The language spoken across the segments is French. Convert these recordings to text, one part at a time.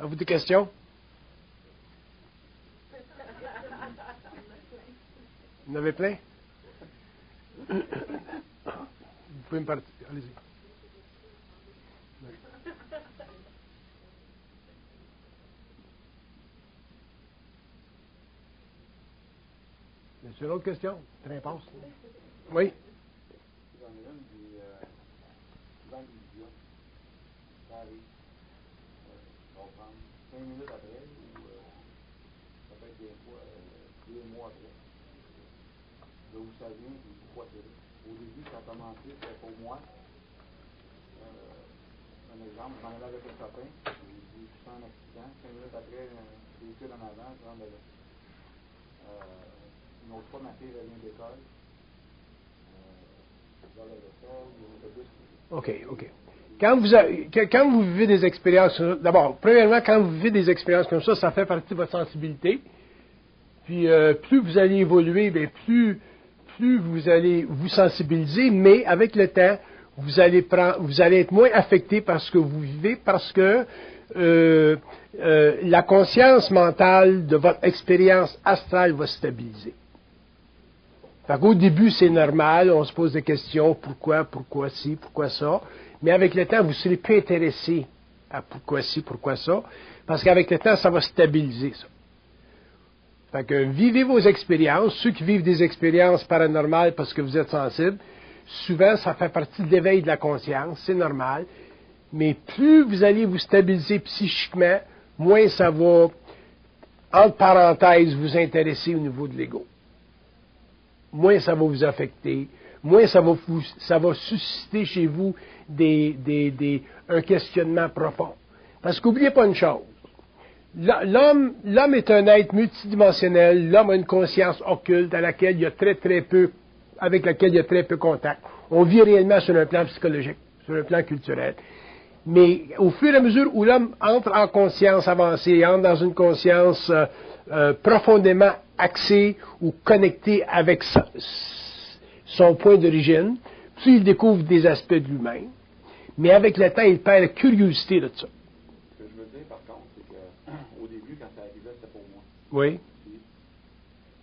Avez-vous des questions? Vous en avez plein? Vous pouvez me partir. Allez-y. Une autre question? Réponse? Oui? J'en ai une dans l'illusion. Ça arrive. On va prendre 5 minutes après, ou ça peut être des fois 2 mois après. D'où ça vient, et pourquoi c'est là. Au début, ça a commencé, c'était pour moi. Un exemple, je m'en allais avec un copain, j'ai fait un accident. 5 minutes après, un véhicule en avant, je rentre là. Une autre fois, ma fille vient d'école. OK. Quand vous vivez des expériences, d'abord, premièrement, quand vous vivez des expériences comme ça fait partie de votre sensibilité. Puis, plus vous allez évoluer, bien, plus vous allez vous sensibiliser, mais avec le temps, vous allez être moins affecté par ce que vous vivez, parce que la conscience mentale de votre expérience astrale va se stabiliser. Fait qu'au début, c'est normal, on se pose des questions, pourquoi ci, pourquoi ça, mais avec le temps, vous serez plus intéressé à pourquoi ci, pourquoi ça, parce qu'avec le temps, ça va stabiliser ça. Fait que vivez vos expériences, ceux qui vivent des expériences paranormales parce que vous êtes sensibles, souvent, ça fait partie de l'éveil de la conscience, c'est normal, mais plus vous allez vous stabiliser psychiquement, moins ça va, entre parenthèses, vous intéresser au niveau de l'ego. Moins ça va vous affecter, moins ça va susciter chez vous un questionnement profond. Parce qu'oubliez pas une chose, l'homme est un être multidimensionnel, l'homme a une conscience occulte avec laquelle il y a très peu contact. On vit réellement sur un plan psychologique, sur un plan culturel. Mais au fur et à mesure où l'homme entre en conscience avancée, entre dans une conscience profondément axé ou connecté avec son point d'origine, puis il découvre des aspects de lui-même, mais avec le temps, il perd la curiosité de ça. Ce que je veux dire, par contre, c'est qu'au début, quand ça arrivait, c'était pour moi. Oui. Puis,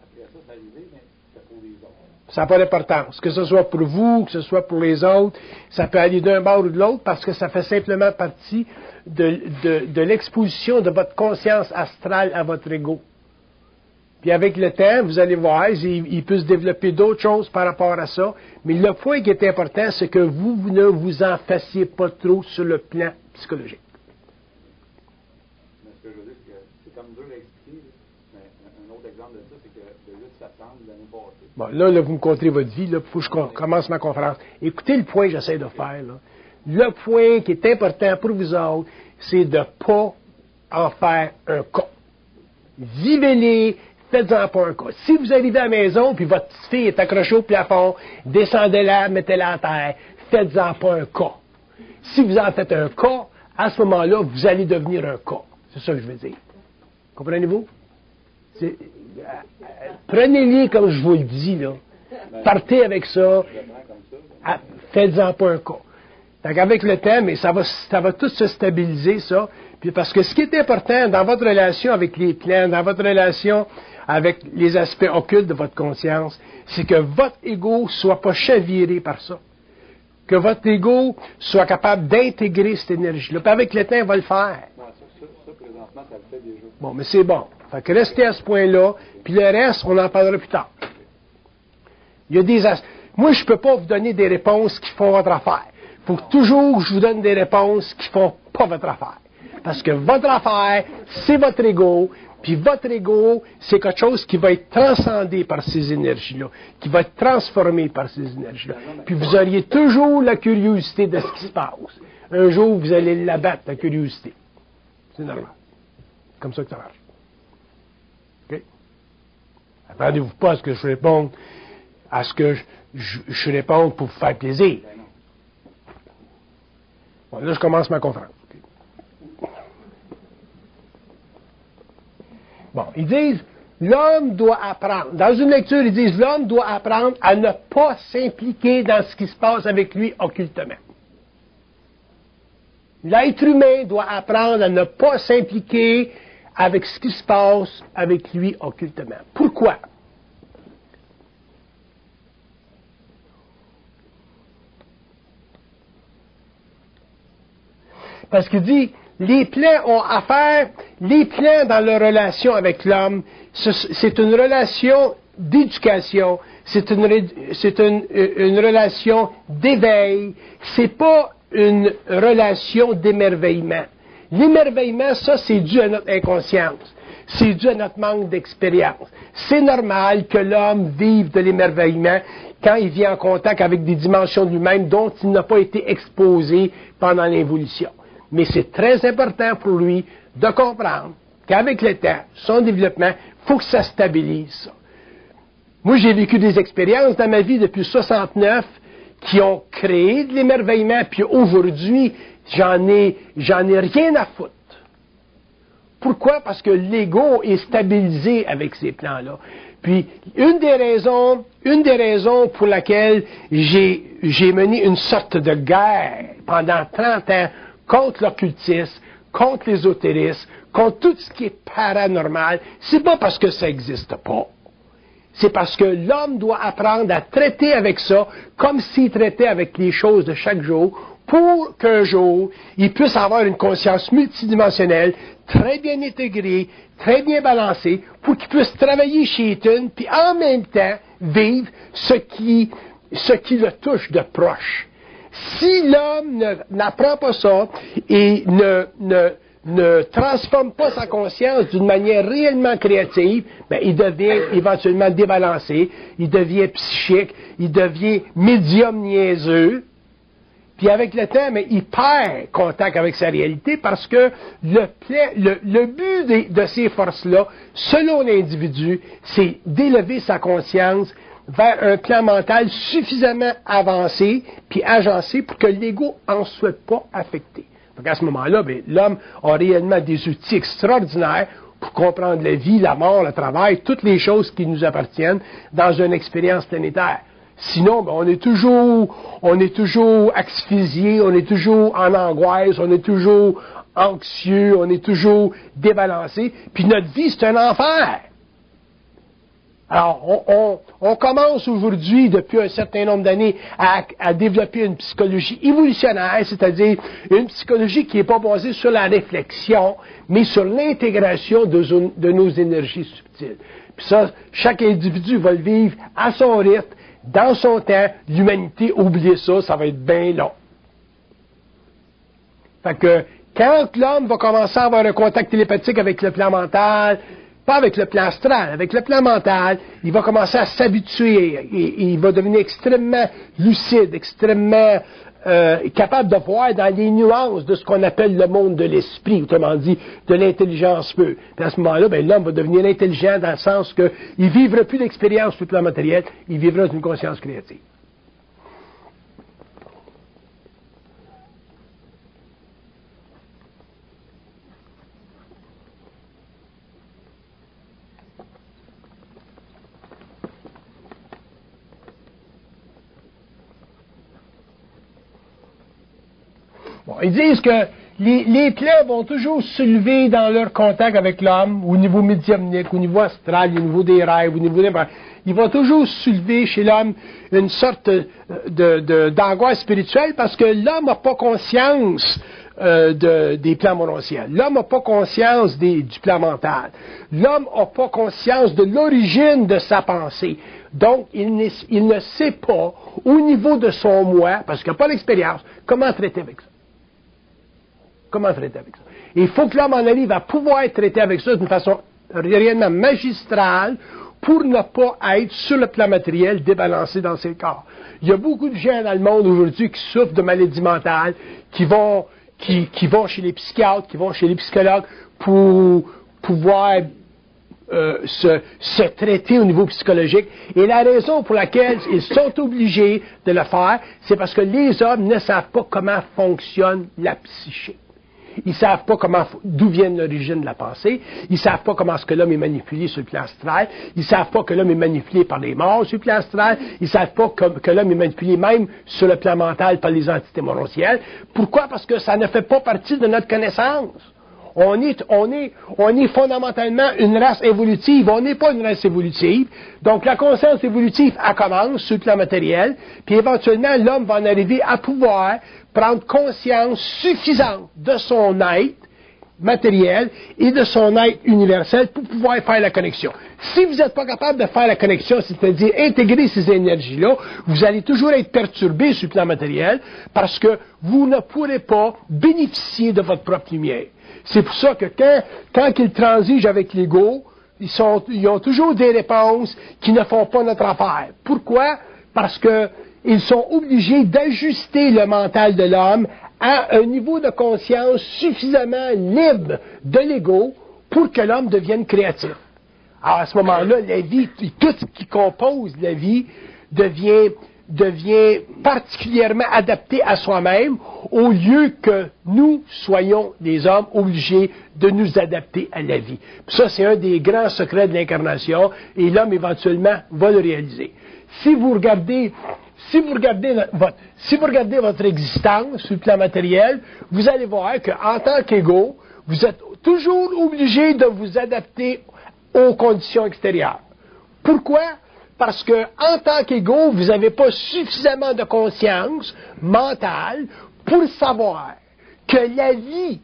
après ça arrivait, mais c'était pour les autres. Ça n'a pas d'importance. Que ce soit pour vous, que ce soit pour les autres, ça peut aller d'un bord ou de l'autre parce que ça fait simplement partie de l'exposition de votre conscience astrale à votre ego. Puis avec le temps, vous allez voir, il peut se développer d'autres choses par rapport à ça. Mais le point qui est important, c'est que vous ne vous en fassiez pas trop sur le plan psychologique. Mais ce que je veux dire, c'est que c'est comme dur à expliquer. Mais un autre exemple de ça, c'est que le 8 septembre de l'année passée. Bon, là, vous me contrez votre vie. Il faut que je commence ma conférence. Écoutez le point que j'essaie de faire. Là. Le point qui est important pour vous autres, c'est de ne pas en faire un cas. Vivez-les. Faites-en pas un cas. Si vous arrivez à la maison, puis votre petite fille est accrochée au plafond, descendez-la, mettez-la à terre, faites-en pas un cas. Si vous en faites un cas, à ce moment-là, vous allez devenir un cas. C'est ça que je veux dire. Comprenez-vous? Prenez-les comme je vous le dis, là. Partez avec ça. Faites-en pas un cas. Donc avec le temps, mais ça va tout se stabiliser, ça. Puis parce que ce qui est important dans votre relation avec les plans, dans votre relation avec les aspects occultes de votre conscience, c'est que votre ego soit pas chaviré par ça. Que votre ego soit capable d'intégrer cette énergie-là. Puis avec le temps, il va le faire. Non, ça, présentement, ça le fait déjà. Bon, mais c'est bon. Fait que restez à ce point-là, puis le reste, on en parlera plus tard. Il y a des Moi, je ne peux pas vous donner des réponses qui font votre affaire. Il faut que toujours je vous donne des réponses qui font pas votre affaire. Parce que votre affaire, c'est votre ego, puis votre ego, c'est quelque chose qui va être transcendé par ces énergies-là, qui va être transformé par ces énergies-là. Puis vous auriez toujours la curiosité de ce qui se passe. Un jour, vous allez l'abattre, la curiosité. C'est normal. C'est comme ça que ça marche. OK? Attendez-vous pas à ce que je réponde, à ce que je réponde pour vous faire plaisir. Bon, là, je commence ma conférence. Bon, ils disent, l'homme doit apprendre. Dans une lecture, ils disent, l'homme doit apprendre à ne pas s'impliquer dans ce qui se passe avec lui occultement. L'être humain doit apprendre à ne pas s'impliquer avec ce qui se passe avec lui occultement. Pourquoi? Parce qu'il dit, les plans ont affaire, les plans dans leur relation avec l'homme, c'est une relation d'éducation, c'est une relation d'éveil, c'est pas une relation d'émerveillement. L'émerveillement, ça, c'est dû à notre inconscience. C'est dû à notre manque d'expérience. C'est normal que l'homme vive de l'émerveillement quand il vient en contact avec des dimensions de lui-même dont il n'a pas été exposé pendant l'évolution. Mais c'est très important pour lui de comprendre qu'avec le temps, son développement, il faut que ça stabilise ça. Moi, j'ai vécu des expériences dans ma vie depuis 69 qui ont créé de l'émerveillement, puis aujourd'hui, j'en ai rien à foutre. Pourquoi? Parce que l'ego est stabilisé avec ces plans-là. Puis, une des raisons pour laquelle j'ai mené une sorte de guerre pendant 30 ans contre l'occultisme, contre l'ésotérisme, contre tout ce qui est paranormal, c'est pas parce que ça n'existe pas. C'est parce que l'homme doit apprendre à traiter avec ça comme s'il traitait avec les choses de chaque jour, pour qu'un jour, il puisse avoir une conscience multidimensionnelle, très bien intégrée, très bien balancée, pour qu'il puisse travailler chez Eton, puis en même temps, vivre ce qui le touche de proche. Si l'homme n'apprend pas ça et ne transforme pas sa conscience d'une manière réellement créative, ben, il devient éventuellement débalancé, il devient psychique, il devient médium niaiseux, puis avec le temps, mais il perd contact avec sa réalité parce que le but de ces forces-là, selon l'individu, c'est d'élever sa conscience vers un plan mental suffisamment avancé puis agencé pour que l'ego en soit pas affecté. Donc à ce moment-là, ben, l'homme a réellement des outils extraordinaires pour comprendre la vie, la mort, le travail, toutes les choses qui nous appartiennent dans une expérience planétaire. Sinon, ben, on est toujours asphyxié, on est toujours en angoisse, on est toujours anxieux, on est toujours débalancé, puis notre vie, c'est un enfer. Alors, on commence aujourd'hui, depuis un certain nombre d'années, à développer une psychologie évolutionnaire, c'est-à-dire une psychologie qui n'est pas basée sur la réflexion, mais sur l'intégration de nos énergies subtiles. Puis ça, chaque individu va le vivre à son rythme, dans son temps. L'humanité, oubliez ça, ça va être bien long. Fait que, quand l'homme va commencer à avoir un contact télépathique avec le plan mental, pas avec le plan astral, avec le plan mental, il va commencer à s'habituer et il va devenir extrêmement lucide, extrêmement capable de voir dans les nuances de ce qu'on appelle le monde de l'esprit, autrement dit, de l'intelligence pure. Puis à ce moment-là, ben, l'homme va devenir intelligent dans le sens qu'il ne vivra plus d'expérience sur le plan matériel, il vivra d'une conscience créative. Bon, ils disent que les plans vont toujours se lever dans leur contact avec l'homme, au niveau médiumnique, au niveau astral, au niveau des rêves, au niveau des... Il va toujours soulever chez l'homme une sorte d'angoisse spirituelle parce que l'homme n'a pas conscience des plans mononciels. L'homme n'a pas conscience du plan mental. L'homme n'a pas conscience de l'origine de sa pensée. Donc, il ne sait pas, au niveau de son moi, parce qu'il n'a pas l'expérience, comment traiter avec ça. Comment traiter avec ça? Et il faut que l'homme en arrive à pouvoir traiter avec ça d'une façon réellement magistrale pour ne pas être sur le plan matériel débalancé dans ses corps. Il y a beaucoup de gens dans le monde aujourd'hui qui souffrent de maladies mentales, qui vont chez les psychiatres, qui vont chez les psychologues pour pouvoir se traiter au niveau psychologique. Et la raison pour laquelle ils sont obligés de le faire, c'est parce que les hommes ne savent pas comment fonctionne la psyché. Ils savent pas d'où vient l'origine de la pensée. Ils savent pas comment est-ce que l'homme est manipulé sur le plan astral. Ils savent pas que l'homme est manipulé par les morts sur le plan astral. Ils savent pas que l'homme est manipulé même sur le plan mental par les entités morontielles. Pourquoi? Parce que ça ne fait pas partie de notre connaissance. On est fondamentalement une race évolutive. On n'est pas une race évolutive. Donc, la conscience évolutive, elle commence sur le plan matériel, puis éventuellement, l'homme va en arriver à pouvoir prendre conscience suffisante de son être matériel et de son être universel pour pouvoir faire la connexion. Si vous n'êtes pas capable de faire la connexion, c'est-à-dire intégrer ces énergies-là, vous allez toujours être perturbé sur le plan matériel parce que vous ne pourrez pas bénéficier de votre propre lumière. C'est pour ça que quand ils transigent avec l'ego, ils ont toujours des réponses qui ne font pas notre affaire. Pourquoi? Parce que ils sont obligés d'ajuster le mental de l'homme à un niveau de conscience suffisamment libre de l'ego pour que l'homme devienne créatif. Alors à ce moment-là, la vie, tout ce qui compose la vie devient particulièrement adapté à soi-même, au lieu que nous soyons des hommes obligés de nous adapter à la vie. Puis ça, c'est un des grands secrets de l'incarnation, et l'homme éventuellement va le réaliser. Si vous regardez votre existence sur le plan matériel, vous allez voir qu'en tant qu'ego, vous êtes toujours obligé de vous adapter aux conditions extérieures. Pourquoi? Parce que, en tant qu'ego, vous n'avez pas suffisamment de conscience mentale pour savoir que la vie,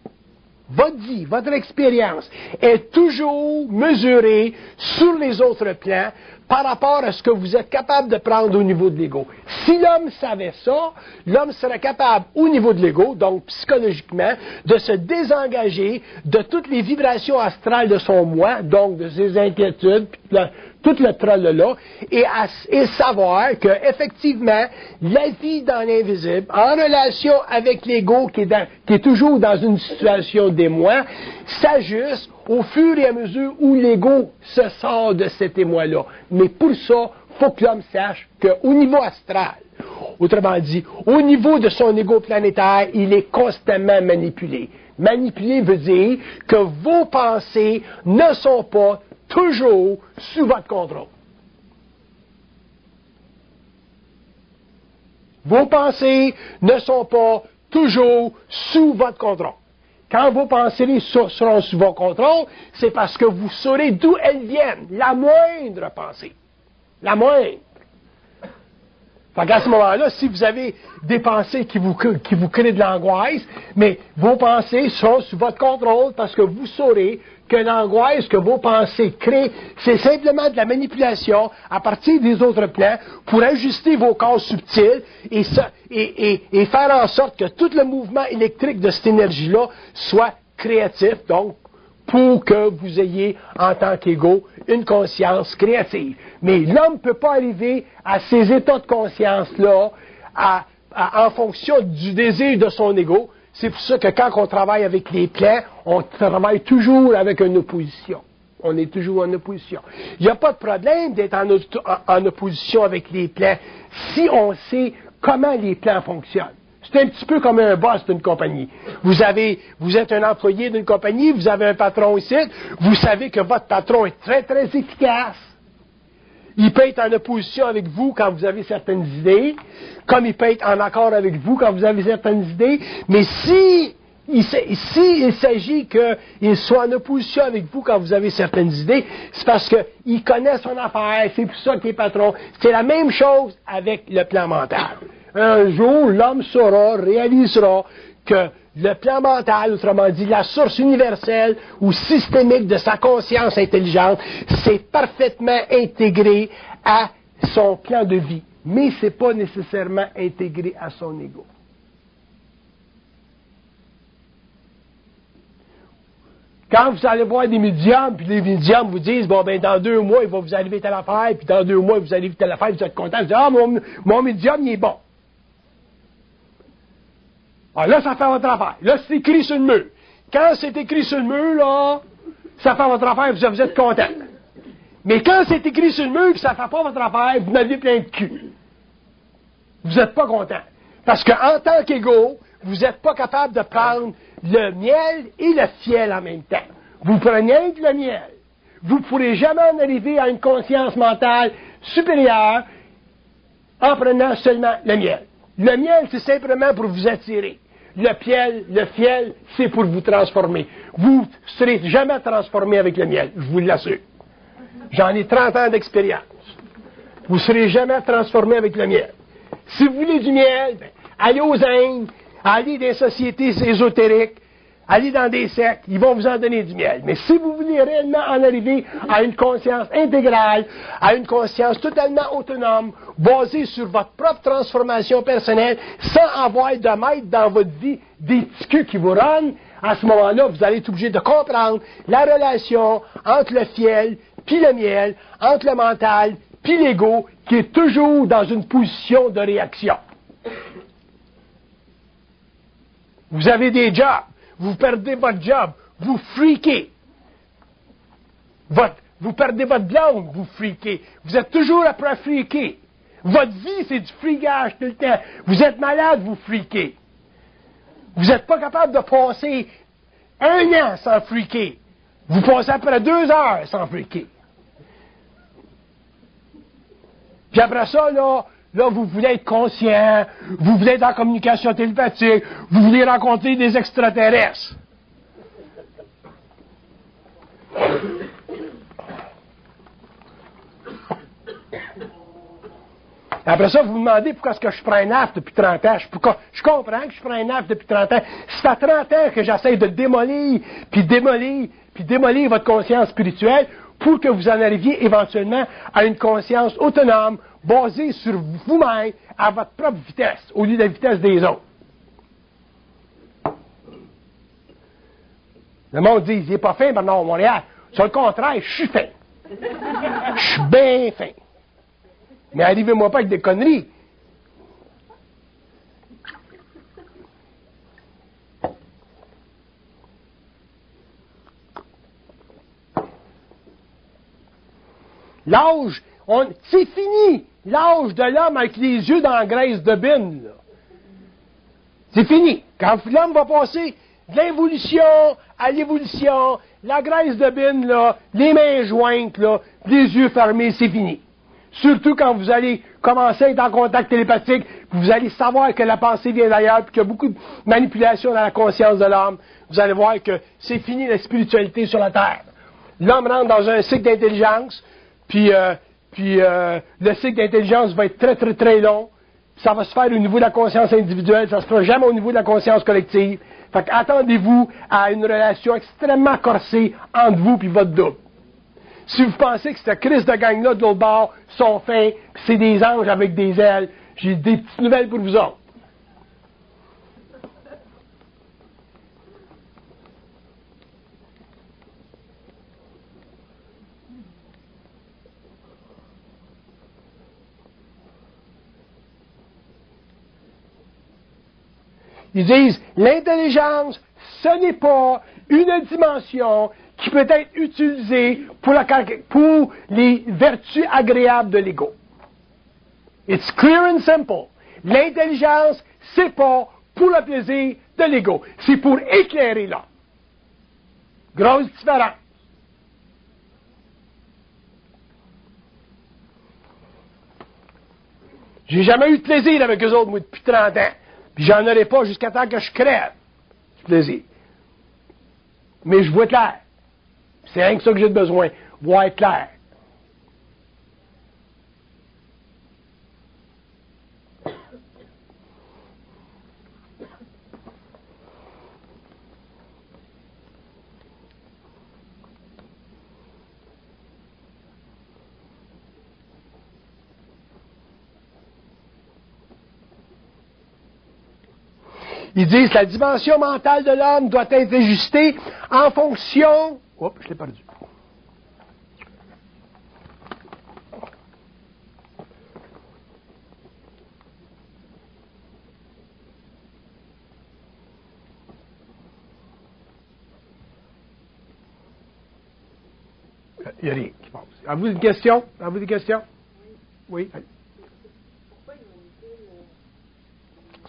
votre expérience, est toujours mesurée sur les autres plans par rapport à ce que vous êtes capable de prendre au niveau de l'ego. Si l'homme savait ça, l'homme serait capable, au niveau de l'ego, donc psychologiquement, de se désengager de toutes les vibrations astrales de son moi, donc de ses inquiétudes, tout le troll-là, et savoir que effectivement, la vie dans l'invisible, en relation avec l'ego qui est toujours dans une situation d'émoi, s'ajuste au fur et à mesure où l'ego se sort de cet émoi-là. Mais pour ça, il faut que l'homme sache qu'au niveau astral, autrement dit, au niveau de son ego planétaire, il est constamment manipulé. Manipuler veut dire que vos pensées ne sont pas toujours sous votre contrôle. Vos pensées ne sont pas toujours sous votre contrôle. Quand vos pensées seront sous votre contrôle, c'est parce que vous saurez d'où elles viennent. La moindre pensée. La moindre. Fait qu'à ce moment-là, si vous avez des pensées qui vous créent de l'angoisse, mais vos pensées sont sous votre contrôle parce que vous saurez que l'angoisse que vos pensées créent, c'est simplement de la manipulation à partir des autres plans pour ajuster vos corps subtils et faire en sorte que tout le mouvement électrique de cette énergie-là soit créatif, donc pour que vous ayez, en tant qu'ego, une conscience créative. Mais l'homme ne peut pas arriver à ces états de conscience-là en fonction du désir de son ego. C'est pour ça que quand on travaille avec les plans, on travaille toujours avec une opposition. On est toujours en opposition. Il n'y a pas de problème d'être en opposition avec les plans si on sait comment les plans fonctionnent. C'est un petit peu comme un boss d'une compagnie. Vous êtes un employé d'une compagnie, vous avez un patron ici, vous savez que votre patron est très, très efficace. Il peut être en opposition avec vous quand vous avez certaines idées, comme il peut être en accord avec vous quand vous avez certaines idées, mais il s'agit qu'il soit en opposition avec vous quand vous avez certaines idées, c'est parce qu'il connaît son affaire, c'est pour ça qu'il est patron. C'est la même chose avec le plan mental. Un jour, l'homme réalisera que le plan mental, autrement dit, la source universelle ou systémique de sa conscience intelligente, c'est parfaitement intégré à son plan de vie. Mais ce n'est pas nécessairement intégré à son ego. Quand vous allez voir des médiums, puis les médiums vous disent, bon, ben, dans 2 mois, il va vous arriver telle affaire, puis dans 2 mois, il vous arrive telle affaire, vous êtes content, vous dites, ah, mon médium, il est bon. Alors là, ça fait votre affaire. Là, c'est écrit sur le mur. Quand c'est écrit sur le mur, là, ça fait votre affaire, vous êtes content. Mais quand c'est écrit sur le mur, que ça ne fait pas votre affaire, vous n'avez plein de cul. Vous n'êtes pas content. Parce qu'en tant qu'ego, vous n'êtes pas capable de prendre le miel et le fiel en même temps. Vous prenez le miel. Vous ne pourrez jamais en arriver à une conscience mentale supérieure en prenant seulement le miel. Le miel, c'est simplement pour vous attirer. Le fiel, c'est pour vous transformer. Vous ne serez jamais transformé avec le miel, je vous l'assure. J'en ai 30 ans d'expérience. Vous ne serez jamais transformé avec le miel. Si vous voulez du miel, allez aux Indes, allez dans des sociétés ésotériques, allez dans des sectes, ils vont vous en donner du miel. Mais si vous voulez réellement en arriver à une conscience intégrale, à une conscience totalement autonome, basée sur votre propre transformation personnelle, sans avoir de maître dans votre vie, des petits culs qui vous runnent, à ce moment-là, vous allez être obligé de comprendre la relation entre le fiel puis le miel, entre le mental puis l'ego, qui est toujours dans une position de réaction. Vous avez des jobs. Vous perdez votre job, vous freakez. Vous perdez votre blonde, vous freakez. Vous êtes toujours après freaker. Votre vie, c'est du freakage tout le temps. Vous êtes malade, vous freakez. Vous n'êtes pas capable de passer 1 an sans freaker. Vous passez après 2 heures sans freaker. Puis après ça, là, vous voulez être conscient, vous voulez être en communication télépathique, vous voulez rencontrer des extraterrestres. Après ça, vous me demandez pourquoi est-ce que je prends un AF depuis 30 ans. Je comprends que je prends un AF depuis 30 ans. Ça fait 30 ans que j'essaie de démolir votre conscience spirituelle pour que vous en arriviez éventuellement à une conscience autonome, basée sur vous-même, à votre propre vitesse, au lieu de la vitesse des autres. Le monde dit, il n'est pas fin, Bernard Montréal. Sur le contraire, je suis fin. Je suis bien fin. Mais arrivez-moi pas avec des conneries. L'âge, c'est fini. L'âge de l'homme avec les yeux dans la graisse de bine, là. C'est fini. Quand l'homme va passer de l'involution à l'évolution, la graisse de bine, là, les mains jointes, là, les yeux fermés, c'est fini. Surtout quand vous allez commencer à être en contact télépathique, vous allez savoir que la pensée vient d'ailleurs, puis qu'il y a beaucoup de manipulation dans la conscience de l'homme. Vous allez voir que c'est fini la spiritualité sur la Terre. L'homme rentre dans un cycle d'intelligence, puis le cycle d'intelligence va être très, très, très long. Ça va se faire au niveau de la conscience individuelle, ça ne se fera jamais au niveau de la conscience collective. Fait qu'attendez-vous à une relation extrêmement corsée entre vous et votre double. Si vous pensez que cette crise de gang-là de l'autre bord sont fins, que c'est des anges avec des ailes, j'ai des petites nouvelles pour vous autres. Ils disent, l'intelligence, ce n'est pas une dimension qui peut être utilisée pour les vertus agréables de l'ego. It's clear and simple. L'intelligence, c'est pas pour le plaisir de l'ego. C'est pour éclairer l'homme. Grosse différence. J'ai jamais eu de plaisir avec eux autres, moi, depuis 30 ans. Puis j'en aurai pas jusqu'à temps que je crève. Du plaisir. Mais je vois clair. C'est rien que ça que j'ai besoin. Voir clair. Ils disent que la dimension mentale de l'homme doit être ajustée en fonction... Oups, je l'ai perdu. Il n'y a rien qui passe. Avez-vous une question? Avez-vous des questions? Oui.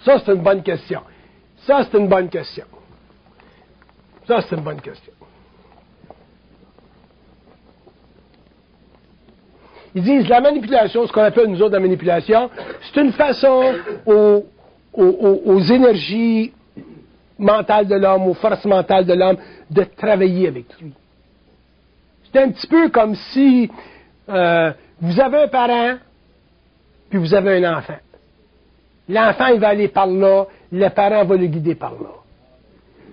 Ça, c'est une bonne question. Ça, c'est une bonne question. Ça, c'est une bonne question. Ils disent la manipulation, ce qu'on appelle nous autres la manipulation, c'est une façon aux énergies mentales de l'homme, aux forces mentales de l'homme, de travailler avec lui. C'est un petit peu comme si vous avez un parent, puis vous avez un enfant. L'enfant, il va aller par là, le parent va le guider par là.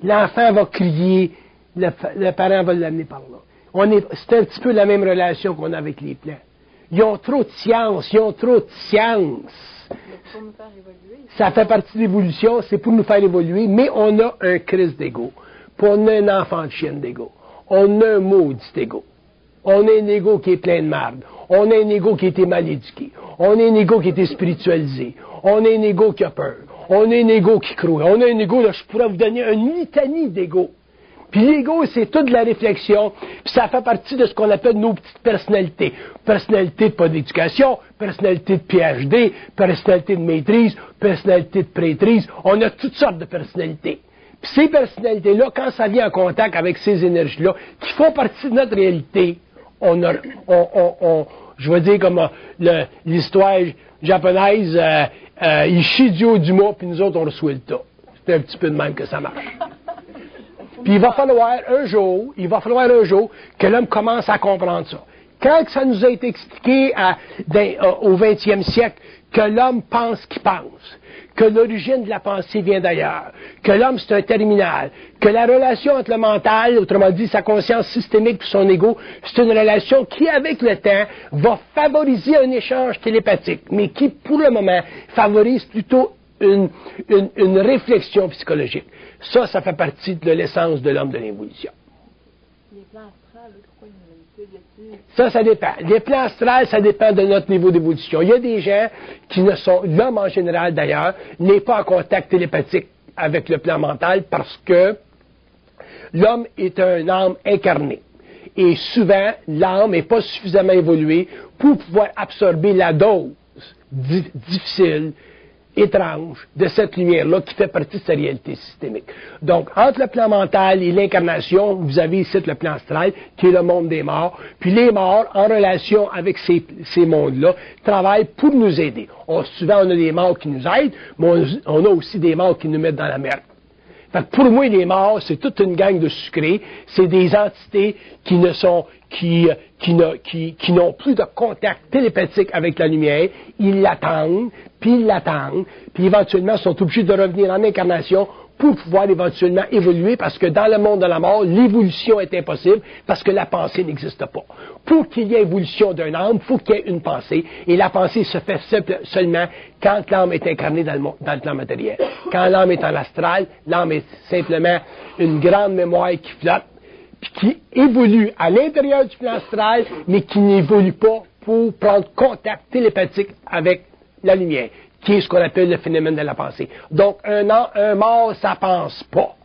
L'enfant va crier, le parent va l'amener par là. C'est un petit peu la même relation qu'on a avec les plants. Ils ont trop de science, ils ont trop de science. Pour nous faire évoluer. Ça fait partie de l'évolution, c'est pour nous faire évoluer, mais on a un crise d'ego. Puis on a un enfant de chienne d'ego. On a un maudit ego. On a un ego qui est plein de marde. On a un ego qui a été mal éduqué. On a un ego qui a été spiritualisé. On a un ego qui a peur. On a un ego qui croit. On a un ego, là, je pourrais vous donner une litanie d'ego. Puis l'ego, c'est toute la réflexion, puis ça fait partie de ce qu'on appelle nos petites personnalités. Personnalité de pas d'éducation, personnalité de PhD, personnalité de maîtrise, personnalité de prêtrise. On a toutes sortes de personnalités. Puis ces personnalités-là, quand ça vient en contact avec ces énergies-là, qui font partie de notre réalité, je vais dire comme l'histoire japonaise, il chie du haut du mât, puis nous autres, on reçoit le tas. C'est un petit peu de même que ça marche. Puis il va falloir un jour que l'homme commence à comprendre ça. Quand ça nous a été expliqué au 20e siècle que l'homme pense qu'il pense, que l'origine de la pensée vient d'ailleurs, que l'homme c'est un terminal, que la relation entre le mental, autrement dit sa conscience systémique et son ego, c'est une relation qui, avec le temps, va favoriser un échange télépathique, mais qui, pour le moment, favorise plutôt une réflexion psychologique. Ça fait partie de l'essence de l'homme de l'évolution. Les plans astrales, pourquoi ils nous manipulent? Ça dépend. Les plans astrales, ça dépend de notre niveau d'évolution. Il y a des gens qui ne sont, l'homme en général d'ailleurs, n'est pas en contact télépathique avec le plan mental parce que l'homme est un âme incarnée. Et souvent, l'âme n'est pas suffisamment évoluée pour pouvoir absorber la dose difficile, étrange de cette lumière-là qui fait partie de sa réalité systémique. Donc, entre le plan mental et l'incarnation, vous avez ici le plan astral, qui est le monde des morts. Puis les morts, en relation avec ces mondes-là, travaillent pour nous aider. Souvent, on a des morts qui nous aident, mais on a aussi des morts qui nous mettent dans la merde. Fait que pour moi, les morts, c'est toute une gang de sucrés. C'est des entités qui n'ont plus de contact télépathique avec la lumière. Ils l'attendent, puis éventuellement sont obligés de revenir en incarnation pour pouvoir éventuellement évoluer, parce que dans le monde de la mort, l'évolution est impossible, parce que la pensée n'existe pas. Pour qu'il y ait évolution d'un âme, il faut qu'il y ait une pensée, et la pensée se fait seulement quand l'âme est incarnée dans le plan matériel. Quand l'âme est en astral, l'âme est simplement une grande mémoire qui flotte, puis qui évolue à l'intérieur du plan astral, mais qui n'évolue pas pour prendre contact télépathique avec la lumière, qui est ce qu'on appelle le phénomène de la pensée. Donc, un mort, ça pense pas.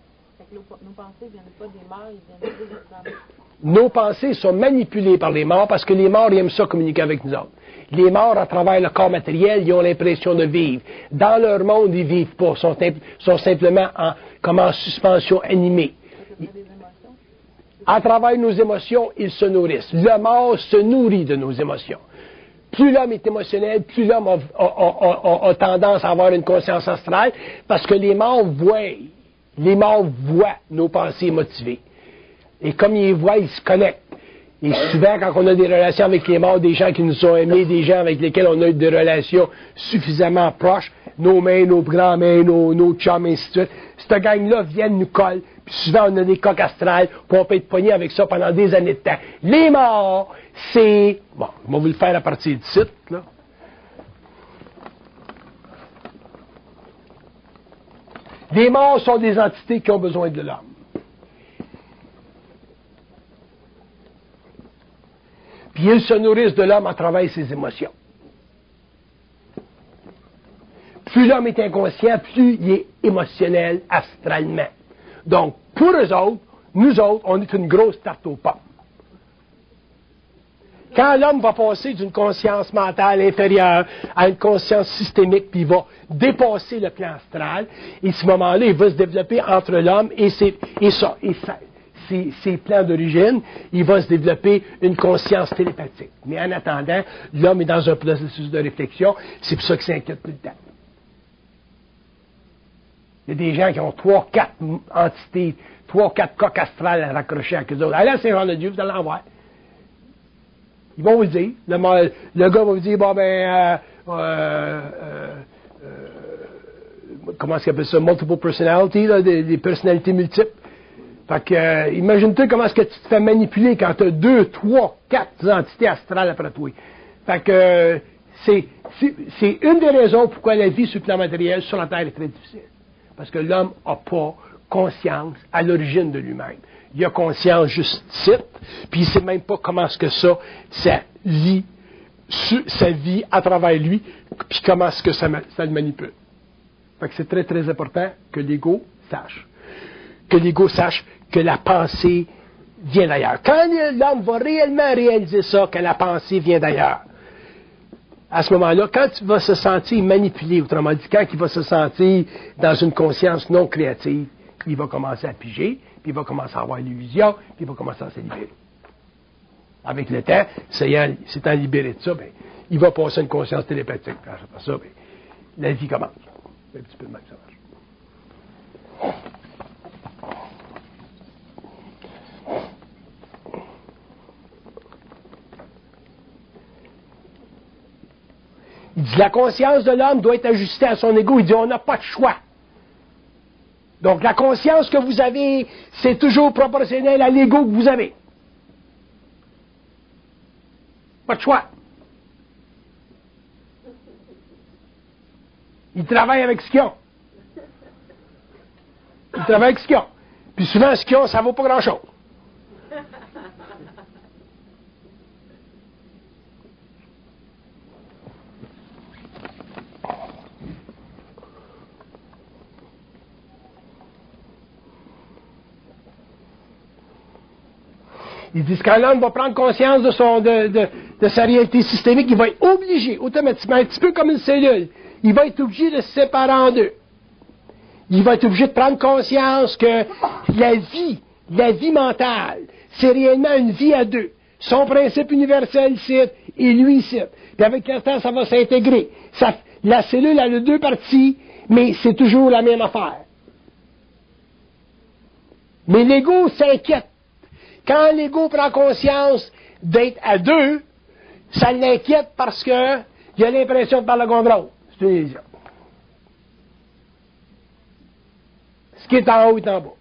Nos pensées ne viennent pas des morts, ils viennent des autres. Nos pensées sont manipulées par les morts parce que les morts, ils aiment ça communiquer avec nous autres. Les morts, à travers le corps matériel, ils ont l'impression de vivre. Dans leur monde, ils vivent pas, sont simplement comme en suspension animée. À travers nos émotions, ils se nourrissent. Le mort se nourrit de nos émotions. Plus l'homme est émotionnel, plus l'homme a tendance à avoir une conscience astrale, parce que les morts voient nos pensées motivées. Et comme ils les voient, ils se connectent. Et souvent, quand on a des relations avec les morts, des gens qui nous ont aimés, des gens avec lesquels on a eu des relations suffisamment proches, nos mains, nos grands-mains, nos chums, et ainsi de suite, cette gang-là viennent nous coller. Puis souvent, on a des coques astrales, puis on peut être pogné avec ça pendant des années de temps. Les morts, c'est... Bon, je vais vous le faire à partir du site, là. Les morts sont des entités qui ont besoin de l'homme. Puis ils se nourrissent de l'homme à travers ses émotions. Plus l'homme est inconscient, plus il est émotionnel astralement. Donc, pour eux autres, nous autres, on est une grosse tarte aux pommes. Quand l'homme va passer d'une conscience mentale inférieure à une conscience systémique, puis il va dépasser le plan astral, et à ce moment-là, il va se développer entre l'homme et ses plans d'origine, il va se développer une conscience télépathique. Mais en attendant, l'homme est dans un processus de réflexion, c'est pour ça qu'il s'inquiète tout le temps. Il y a des gens qui ont 3-4 entités, 3-4 coques astrales à raccrocher avec eux autres. Allez à Saint-Jean-de-Dieu, vous allez en voir. Ils vont vous le dire. Le gars va vous dire, bon ben, comment est-ce qu'il appelle ça, multiple personality, là, des personnalités multiples. Fait que, imagine-toi comment est-ce que tu te fais manipuler quand tu as 2, 3, 4 entités astrales après toi. Fait que, c'est une des raisons pourquoi la vie sur le plan matériel sur la Terre est très difficile. Parce que l'homme n'a pas conscience à l'origine de lui-même. Il a conscience juste titre, puis il ne sait même pas comment est-ce que ça vie à travers lui, puis comment est-ce que ça le manipule. Fait que c'est très, très important que l'ego sache. Que l'ego sache que la pensée vient d'ailleurs. Quand l'homme va réellement réaliser ça, que la pensée vient d'ailleurs, à ce moment-là, quand il va se sentir manipulé, autrement dit, quand il va se sentir dans une conscience non créative, il va commencer à piger, puis il va commencer à avoir l'illusion, puis il va commencer à se libérer. Avec le temps, s'étant libéré de ça, ben, il va passer une conscience télépathique. Après ça, ben, la vie commence. C'est un petit peu de même ça marche. Il dit la conscience de l'homme doit être ajustée à son ego. Il dit on n'a pas de choix. Donc la conscience que vous avez, c'est toujours proportionnel à l'ego que vous avez. Pas de choix. Ils travaillent avec ce qu'ils ont. Ils travaillent avec ce qu'ils ont. Puis souvent, ce qu'ils ont, ça ne vaut pas grand-chose. Ils disent quand l'homme va prendre conscience de sa réalité systémique, il va être obligé, automatiquement, un petit peu comme une cellule, il va être obligé de se séparer en deux. Il va être obligé de prendre conscience que la vie mentale, c'est réellement une vie à deux. Son principe universel ici et lui ici. Puis avec le temps, ça va s'intégrer. La cellule a deux parties, mais c'est toujours la même affaire. Mais l'ego s'inquiète. Quand l'ego prend conscience d'être à deux, ça l'inquiète parce qu'il a l'impression de perdre le contrôle. C'est une illusion. Ce qui est en haut est en bas.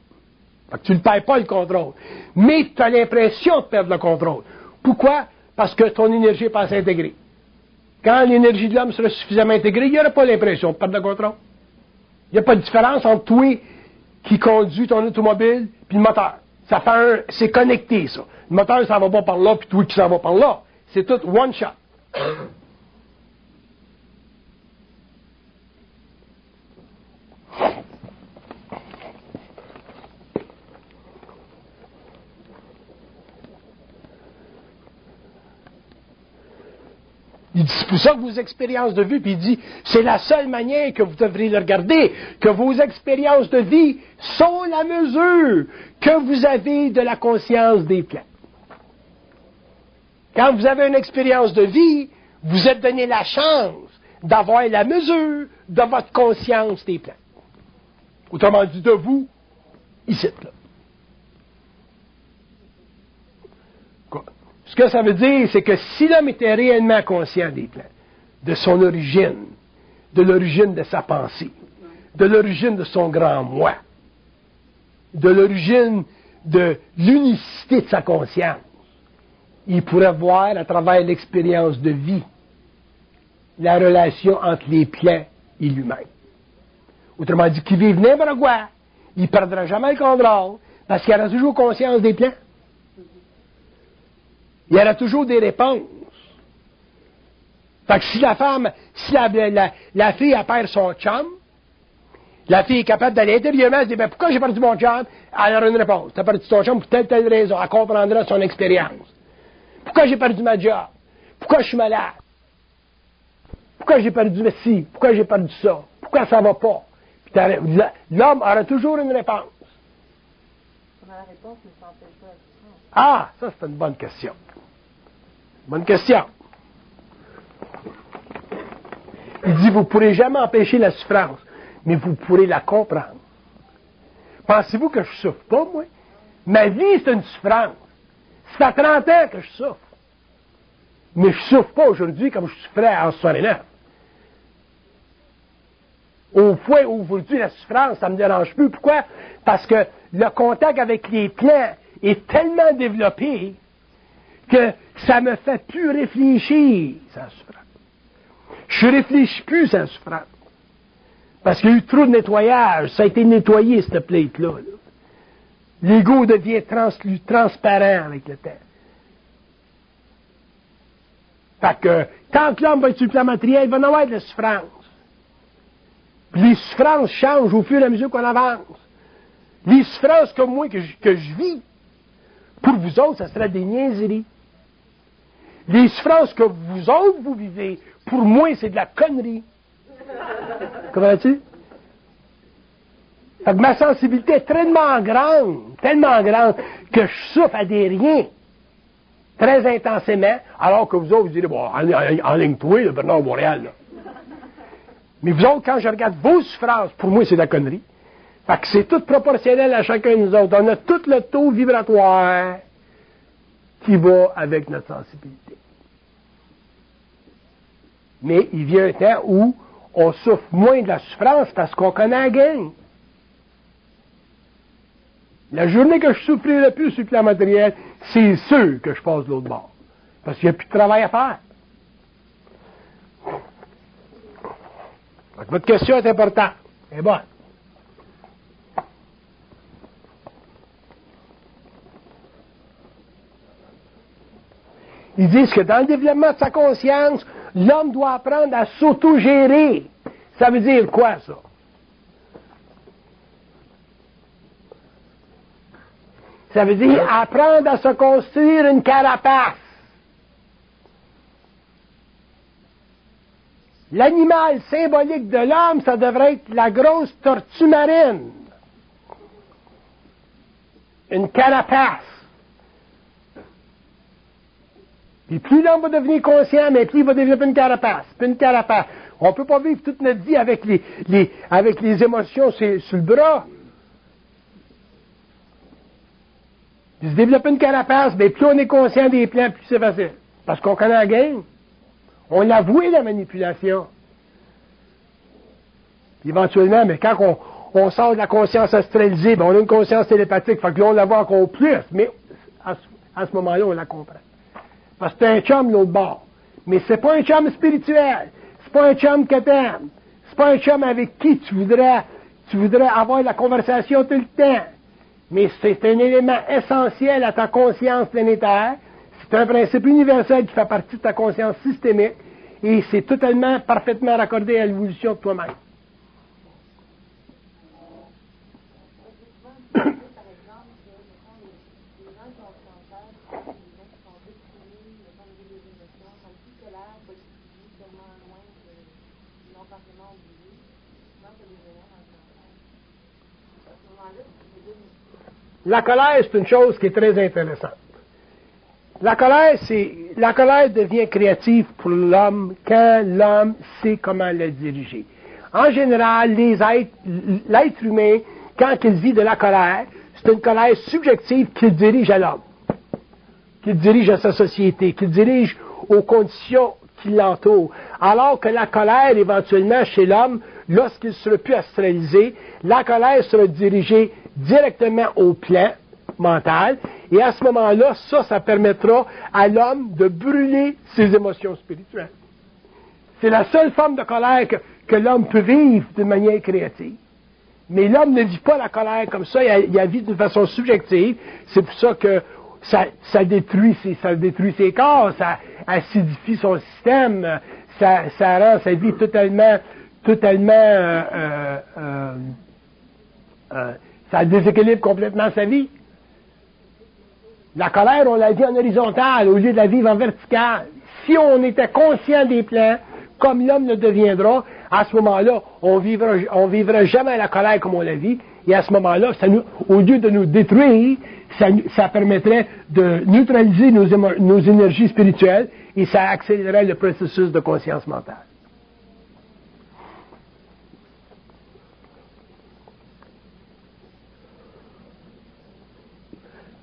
Fait que tu ne perds pas le contrôle. Mais tu as l'impression de perdre le contrôle. Pourquoi? Parce que ton énergie n'est pas assez intégrée. Quand l'énergie de l'homme sera suffisamment intégrée, il n'y aura pas l'impression de perdre le contrôle. Il n'y a pas de différence entre toi qui conduis ton automobile et le moteur. Ça fait c'est connecté, ça. Le moteur, ça va pas par là, puis toi qui s'en va par là. C'est tout one shot. Il dit, c'est pour ça que vos expériences de vie, puis il dit, c'est la seule manière que vous devriez le regarder, que vos expériences de vie sont la mesure que vous avez de la conscience des plans. Quand vous avez une expérience de vie, vous êtes donné la chance d'avoir la mesure de votre conscience des plans. Autrement dit, de vous, ici, là. Ce que ça veut dire, c'est que si l'homme était réellement conscient des plans, de son origine, de l'origine de sa pensée, de l'origine de son grand moi, de l'origine de l'unicité de sa conscience, il pourrait voir à travers l'expérience de vie la relation entre les plans et lui-même. Autrement dit, qu'il vive n'importe quoi, il ne perdra jamais le contrôle parce qu'il aura toujours conscience des plans. Il y aura toujours des réponses. Fait que si la femme, si la fille a perd son chum, la fille est capable d'aller intérieurement, elle se dit, ben pourquoi j'ai perdu mon chum? Elle aura une réponse. Tu as perdu ton chum pour telle raison. Elle comprendra son expérience. Pourquoi j'ai perdu ma job? Pourquoi je suis malade? Pourquoi j'ai perdu ci? Pourquoi j'ai perdu ça? Pourquoi ça va pas? L'homme aura toujours une réponse. La réponse ne s'empêche pas la souffrance. Ah, ça c'est une bonne question. Bonne question. Il dit, vous ne pourrez jamais empêcher la souffrance, mais vous pourrez la comprendre. Pensez-vous que je ne souffre pas, moi? Ma vie, c'est une souffrance. Ça fait 30 ans que je souffre. Mais je ne souffre pas aujourd'hui comme je souffrais en 69. Au point où aujourd'hui, la souffrance, ça ne me dérange plus. Pourquoi? Parce que le contact avec les plants est tellement développé que ça me fait plus réfléchir sans souffrance. Je ne réfléchis plus sans souffrance. Parce qu'il y a eu trop de nettoyage. Ça a été nettoyé, cette plate-là. L'ego devient transparent avec le temps. Fait que, quand l'homme va être sur le plan matériel, il va en avoir de la souffrance. Puis les souffrances changent au fur et à mesure qu'on avance. Les souffrances comme moi que je vis, pour vous autres, ça serait des niaiseries. Les souffrances que vous autres, vous vivez, pour moi, c'est de la connerie. Comprends-tu? Fait que ma sensibilité est tellement grande, que je souffre à des riens, très intensément, alors que vous autres, vous direz, bon, en ligne-toi, le Bernard Montréal, là. Mais vous autres, quand je regarde vos souffrances, pour moi, c'est de la connerie. Fait que c'est tout proportionnel à chacun de nous autres. On a tout le taux vibratoire qui va avec notre sensibilité. Mais il vient un temps où on souffre moins de la souffrance parce qu'on connaît la game. La journée que je souffrirai le plus sur le plan matériel, c'est sûr que je passe de l'autre bord. Parce qu'il n'y a plus de travail à faire. Donc, votre question est importante. Elle est bonne. Ils disent que dans le développement de sa conscience, l'homme doit apprendre à s'autogérer. Ça veut dire quoi, ça? Ça veut dire apprendre à se construire une carapace. L'animal symbolique de l'homme, ça devrait être la grosse tortue marine. Une carapace. Puis plus l'homme va devenir conscient, mais plus il va développer une carapace. Puis une carapace. On ne peut pas vivre toute notre vie avec les émotions sur le bras. Puis se développer une carapace, mais plus on est conscient des plans, plus c'est facile. Parce qu'on connaît la game. On a voué la manipulation. Puis éventuellement, mais quand on sort de la conscience astralisée, ben on a une conscience télépathique, fait que là on la voit encore plus, mais à ce moment-là, on la comprend. Parce que c'est un chum l'autre bord. Mais c'est pas un chum spirituel. C'est pas un chum que t'aimes. C'est pas un chum avec qui tu voudrais avoir la conversation tout le temps. Mais c'est un élément essentiel à ta conscience planétaire. C'est un principe universel qui fait partie de ta conscience systémique. Et c'est totalement, parfaitement raccordé à l'évolution de toi-même. La colère, c'est une chose qui est très intéressante. La colère devient créative pour l'homme quand l'homme sait comment la diriger. En général, l'être humain, quand il vit de la colère, c'est une colère subjective qu'il dirige à l'homme, qu'il dirige à sa société, qu'il dirige aux conditions qui l'entourent. Alors que la colère, éventuellement, chez l'homme, lorsqu'il sera plus astralisé, la colère sera dirigée directement au plan mental, et à ce moment-là, ça permettra à l'homme de brûler ses émotions spirituelles. C'est la seule forme de colère que l'homme peut vivre de manière créative. Mais l'homme ne vit pas la colère comme ça, il la vit d'une façon subjective. C'est pour ça que ça détruit ses corps, ça acidifie son système, ça rend sa vie totalement ça déséquilibre complètement sa vie. La colère, on la vit en horizontale au lieu de la vivre en verticale. Si on était conscient des plans, comme l'homme le deviendra, à ce moment-là, on vivra jamais la colère comme on la vit. Et à ce moment-là, au lieu de nous détruire, ça permettrait de neutraliser nos énergies spirituelles et ça accélérerait le processus de conscience mentale.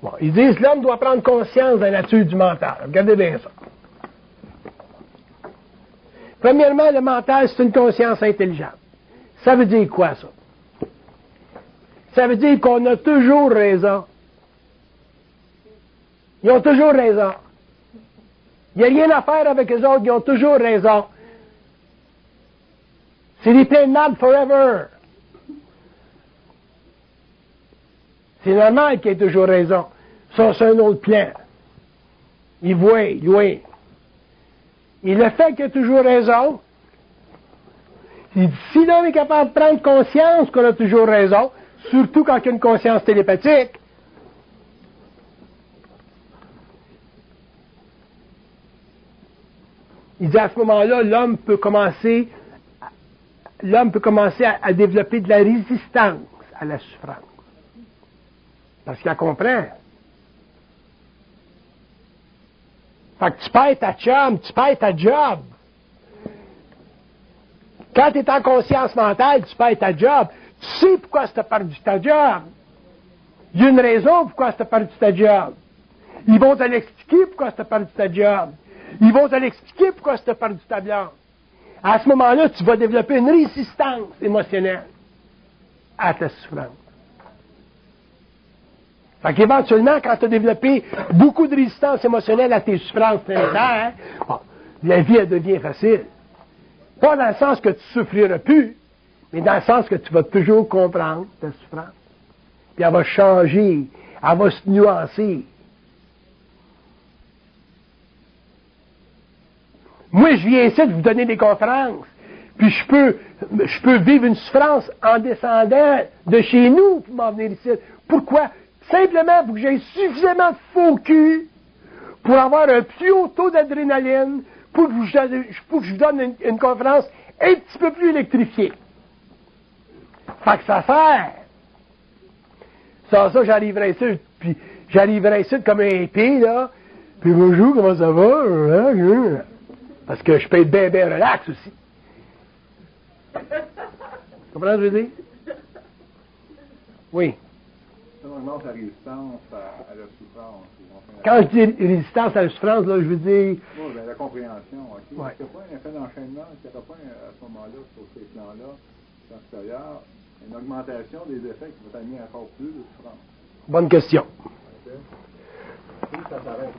Bon, ils disent que l'homme doit prendre conscience de la nature du mental. Regardez bien ça. Premièrement, le mental, c'est une conscience intelligente. Ça veut dire quoi, ça? Ça veut dire qu'on a toujours raison. Ils ont toujours raison. Il n'y a rien à faire avec eux autres, ils ont toujours raison. C'est des pleins de marde forever. C'est normal qu'ils aient toujours raison. Ça, c'est un autre plan. Ils voient, loin. Et le fait qu'il a toujours raison, si l'homme est capable de prendre conscience qu'on a toujours raison, surtout quand il y a une conscience télépathique, il dit à ce moment-là, l'homme peut commencer à développer de la résistance à la souffrance. Parce qu'il la comprend. Fait que tu perds ta chum, tu perds ta job. Quand tu es en conscience mentale, tu perds ta job. Tu sais pourquoi tu as perdu ta job. Il y a une raison pourquoi tu as perdu ta job. Ils vont te l'expliquer pourquoi tu as perdu ta job. Ils vont te l'expliquer pourquoi tu as perdu ta blonde. À ce moment-là, tu vas développer une résistance émotionnelle à ta souffrance. Fait qu'éventuellement, quand tu as développé beaucoup de résistance émotionnelle à tes souffrances planétaires, bon, la vie, elle devient facile. Pas dans le sens que tu souffriras plus, mais dans le sens que tu vas toujours comprendre ta souffrance. Puis elle va changer, elle va se nuancer. Moi, je viens ici de vous donner des conférences, puis je peux vivre une souffrance en descendant de chez nous pour m'en venir ici. Pourquoi? Simplement pour que j'aie suffisamment de faux cul pour avoir un plus haut taux d'adrénaline pour que je vous donne une conférence un petit peu plus électrifiée. Fait que ça sert. Sans ça, j'arriverai ici, puis j'arriverai ici comme un épée, là, puis bonjour, comment ça va? Parce que je peux être bien, bien relax aussi. Tu comprends ce que je veux dire? Oui. Ça augmente la résistance à la souffrance. Quand je dis résistance à la souffrance, là, je veux dire... Oui, bien, la compréhension, OK. Ouais. Est-ce qu'il n'y a pas un effet d'enchaînement? Est-ce qu'il n'y a pas à ce moment-là, sur ces plans-là, extérieurs, une augmentation des effets qui vont amener encore plus de souffrance? Bonne question. OK. Oui, ça s'arrête.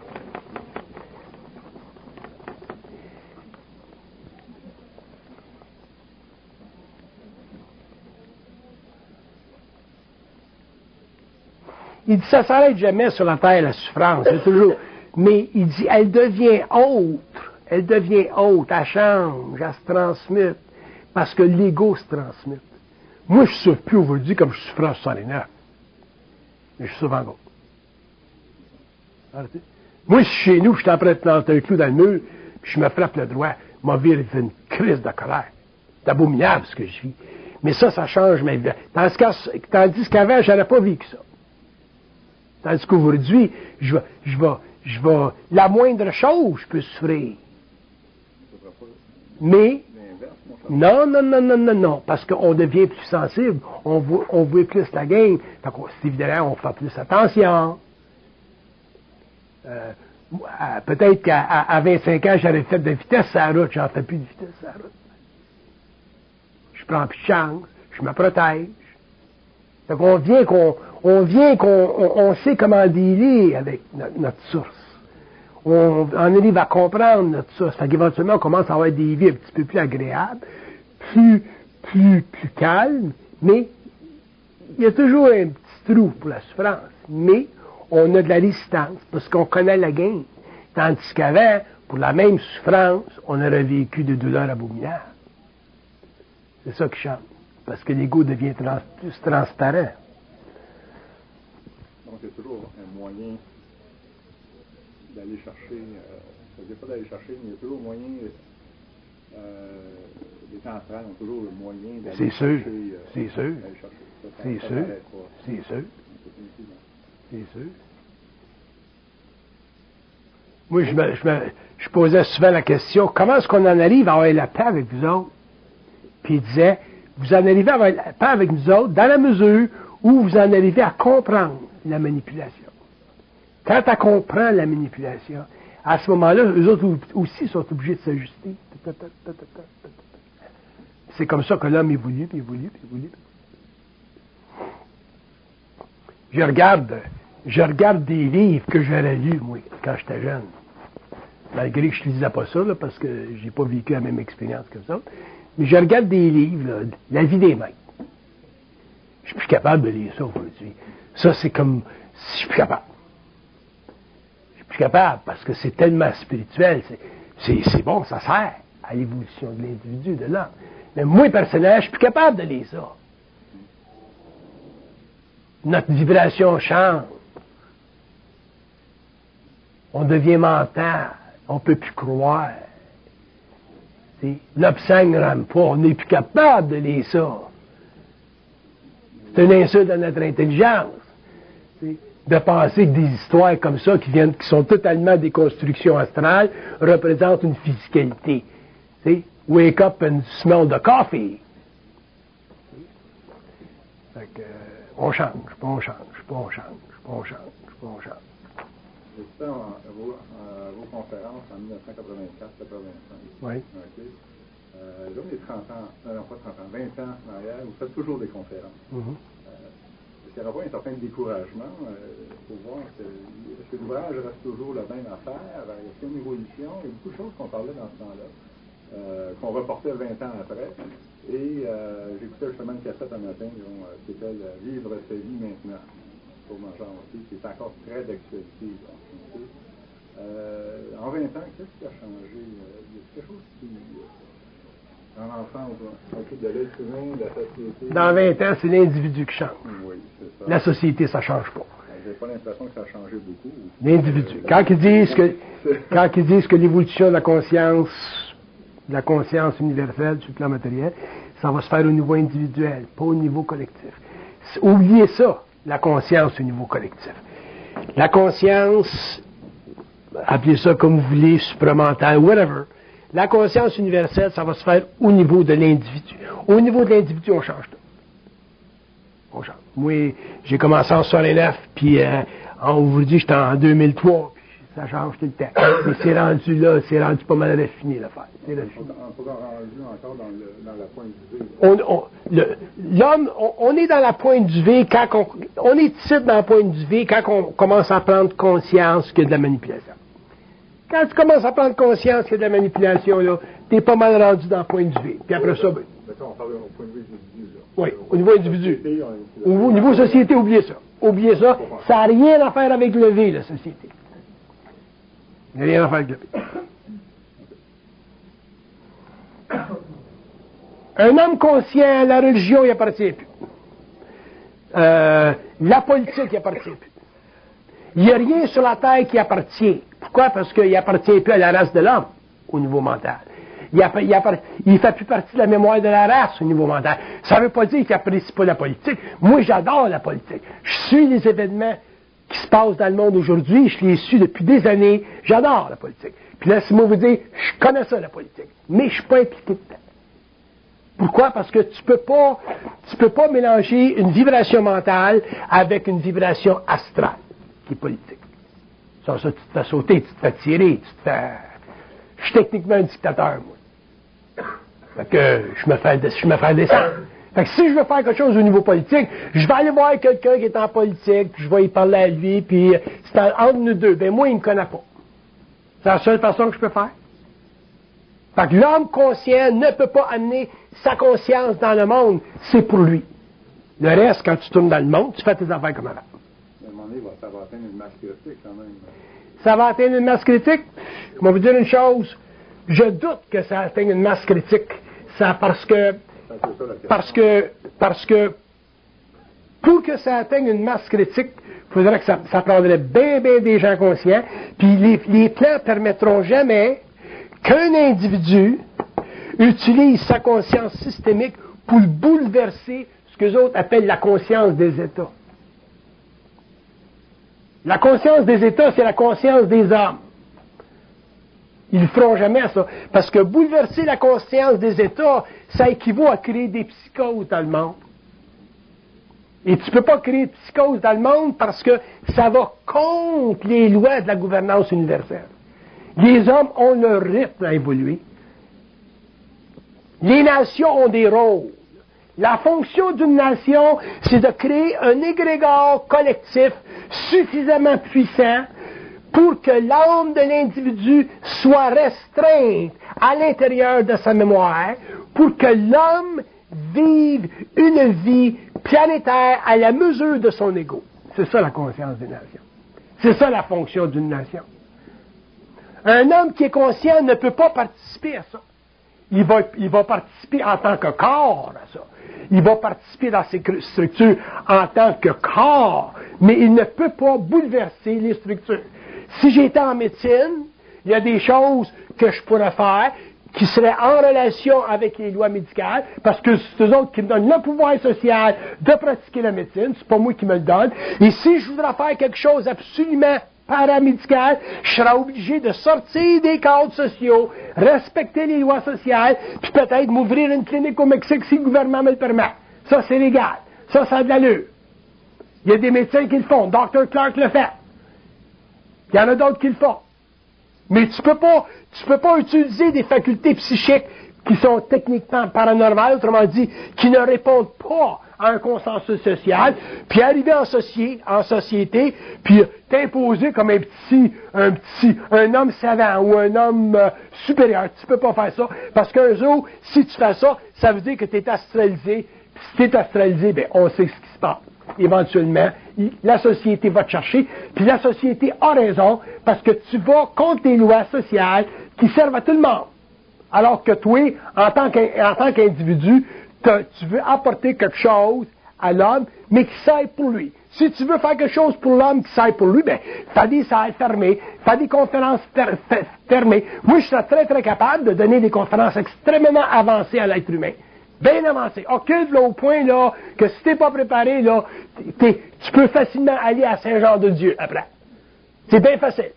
Il dit, ça s'arrête jamais sur la terre, la souffrance, c'est toujours. Mais il dit, elle devient autre, elle change, elle se transmute, parce que l'ego se transmute. Moi, je ne souffre plus aujourd'hui comme je souffrais en 69. Mais je souffre encore. Arrêtez. Moi, je suis chez nous, je suis en train de planter un clou dans le mur, puis je me frappe le droit. Ma vie est une crise de colère. C'est abominable ce que je vis. Mais ça change ma vie. Tandis qu'avant, je n'aurais pas vécu ça. Tandis qu'aujourd'hui, je vais, la moindre chose, je peux souffrir. Mais, non, parce qu'on devient plus sensible, on voit plus la game, c'est évidemment, on fait plus attention. Peut-être qu'à 25 ans, j'aurais fait de vitesse sur la route, j'en fais plus de vitesse sur la route. Je prends plus de chance, je me protège. Donc on sait comment dealer avec notre source. On arrive à comprendre notre source. Fait qu'éventuellement, on commence à avoir des vies un petit peu plus agréables, plus calmes, mais il y a toujours un petit trou pour la souffrance. Mais on a de la résistance parce qu'on connaît la game. Tandis qu'avant, pour la même souffrance, on aurait vécu de douleurs abominables. C'est ça qui change. Parce que l'ego devient plus transparent. Donc, il y a toujours un moyen d'aller chercher, c'est-à-dire pas d'aller chercher, mais il y a toujours moyen, les temps astrales ont toujours le moyen d'aller chercher. C'est sûr. C'est sûr. C'est sûr. C'est sûr. Moi, je posais souvent la question, comment est-ce qu'on en arrive à avoir la paix avec vous autres? Puis il disait, vous en arrivez à avoir la paix avec nous autres dans la mesure où vous en arrivez à comprendre la manipulation. Quand tu comprends la manipulation, à ce moment-là, eux autres aussi sont obligés de s'ajuster. C'est comme ça que l'homme évolue, puis évolue, puis évolue. Je regarde des livres que j'aurais lus, moi, quand j'étais jeune. Malgré que je ne lisais pas ça, là, parce que j'ai pas vécu la même expérience que ça. Mais je regarde des livres, là, La vie des maîtres. Je suis plus capable de lire ça aujourd'hui. Ça, c'est comme... Je suis plus capable. Je suis plus capable, parce que c'est tellement spirituel. C'est bon, ça sert à l'évolution de l'individu, de l'homme. Mais moi, personnellement, je suis plus capable de lire ça. Notre vibration change. On devient mental. On ne peut plus croire. L'obscène ne rame pas. On n'est plus capable de lire ça. C'est une insulte à notre intelligence. De penser que des histoires comme ça, qui sont totalement des constructions astrales, représentent une physicalité. Wake up and smell the coffee. Fait que, on change. J'étais à vos conférences en 1984-85. Oui. Okay. Là, on est 30 ans, non pas 30 ans, 20 ans en arrière, vous faites toujours des conférences. Est-ce qu'il n'y aura pas un certain découragement pour voir que l'ouvrage reste toujours la même affaire, est-ce qu'il y a une évolution? Il y a beaucoup de choses qu'on parlait dans ce temps-là, qu'on reportait 20 ans après. Et j'écoutais justement une cassette un matin qui s'appelle « Vivre sa vie maintenant ». Pour mon genre aussi, qui est encore très d'actualité. En 20 ans, qu'est-ce qui a changé? Il y a quelque chose qui, dans l'ensemble, de l'être humain, de la société... Dans 20 ans, c'est l'individu qui change. Oui, c'est ça. La société, ça ne change pas. J'ai pas l'impression que ça a changé beaucoup. L'individu. Quand ils disent que l'évolution de la conscience universelle sur le plan matériel, ça va se faire au niveau individuel, pas au niveau collectif. Oubliez ça. La conscience au niveau collectif. La conscience, appelez ça comme vous voulez, supramentale, whatever. La conscience universelle, ça va se faire au niveau de l'individu. Au niveau de l'individu, on change tout. On change. Moi, j'ai commencé en 69, puis aujourd'hui, j'étais en 2003, puis ça change tout le temps. Mais c'est rendu pas mal raffiné, l'affaire. C'est raffiné. On n'est pas rendu encore dans la pointe du V. L'homme, on est dans la pointe du V quand on est ici dans la pointe du V quand on commence à prendre conscience qu'il y a de la manipulation. Quand tu commences à prendre conscience qu'il y a de la manipulation, là, t'es pas mal rendu dans la pointe du V. Puis après ça, D'accord, on parle au point de vue individu, là. Oui, au niveau individu. Au niveau société, oubliez ça. Oubliez ça. Ça n'a rien à faire avec le V, la société. Il n'y a rien à faire avec le V. Un homme conscient, la religion, il appartient plus. La politique, il appartient plus. Il n'y a rien sur la terre qui appartient. Pourquoi? Parce qu'il appartient plus à la race de l'homme, au niveau mental. Il ne fait plus partie de la mémoire de la race, au niveau mental. Ça ne veut pas dire qu'il n'apprécie pas la politique. Moi, j'adore la politique. Je suis les événements qui se passent dans le monde aujourd'hui. Je les suis depuis des années. J'adore la politique. Puis laissez-moi vous dire, je connais ça, la politique. Mais je ne suis pas impliqué dedans. Pourquoi? Parce que tu peux pas mélanger une vibration mentale avec une vibration astrale, qui est politique. Sans ça, tu te fais sauter, tu te fais tirer, je suis techniquement un dictateur, moi. Fait que je me fais descendre. Fait que si je veux faire quelque chose au niveau politique, je vais aller voir quelqu'un qui est en politique, puis je vais y parler à lui, puis c'est entre nous deux. Ben moi, il me connaît pas. C'est la seule façon que je peux faire. Fait que l'homme conscient ne peut pas amener sa conscience dans le monde, c'est pour lui. Le reste, quand tu tournes dans le monde, tu fais tes affaires comme avant. À un moment donné, ça va atteindre une masse critique quand même. Ça va atteindre une masse critique? Je vais vous dire une chose. Je doute que ça atteigne une masse critique. Parce que pour que ça atteigne une masse critique, Il faudrait que ça prendrait bien des gens conscients. Puis les plans permettront jamais qu'un individu utilise sa conscience systémique pour bouleverser ce que les autres appellent la conscience des États. La conscience des États, c'est la conscience des hommes. Ils ne feront jamais ça. Parce que bouleverser la conscience des États, ça équivaut à créer des psychoses dans le monde. Et tu ne peux pas créer de psychose dans le monde parce que ça va contre les lois de la gouvernance universelle. Les hommes ont leur rythme à évoluer. Les nations ont des rôles. La fonction d'une nation, c'est de créer un égrégore collectif suffisamment puissant pour que l'âme de l'individu soit restreinte à l'intérieur de sa mémoire, pour que l'homme vive une vie planétaire à la mesure de son ego. C'est ça la conscience des nations. C'est ça la fonction d'une nation. Un homme qui est conscient ne peut pas participer à ça. Il va participer en tant que corps à ça. Il va participer dans ces structures en tant que corps, mais il ne peut pas bouleverser les structures. Si j'étais en médecine, il y a des choses que je pourrais faire qui seraient en relation avec les lois médicales, parce que c'est eux autres qui me donnent le pouvoir social de pratiquer la médecine, c'est pas moi qui me le donne. Et si je voudrais faire quelque chose absolument paramédical, je serai obligé de sortir des cadres sociaux, respecter les lois sociales, puis peut-être m'ouvrir une clinique au Mexique si le gouvernement me le permet. Ça, c'est légal. Ça a de l'allure. Il y a des médecins qui le font. Dr. Clark le fait. Il y en a d'autres qui le font. Mais tu peux pas utiliser des facultés psychiques qui sont techniquement paranormales, autrement dit, qui ne répondent pas à un consensus social, puis arriver en société, puis t'imposer comme un homme savant ou un homme supérieur. Tu peux pas faire ça, parce qu'un jour, si tu fais ça, ça veut dire que tu es astralisé. Puis si tu es astralisé, ben, on sait ce qui se passe. Éventuellement, la société va te chercher, puis la société a raison, parce que tu vas contre les lois sociales qui servent à tout le monde. Alors que toi, en tant qu'individu, tu veux apporter quelque chose à l'homme, mais qui sert pour lui. Si tu veux faire quelque chose pour l'homme qui sert pour lui, ben, fais des salles fermées, fais des conférences fermées. Moi, je serais très, très capable de donner des conférences extrêmement avancées à l'être humain. Bien avancées. Occupe là au point là, que si t'es pas préparé, là, tu peux facilement aller à Saint-Jean-de-Dieu après. C'est bien facile.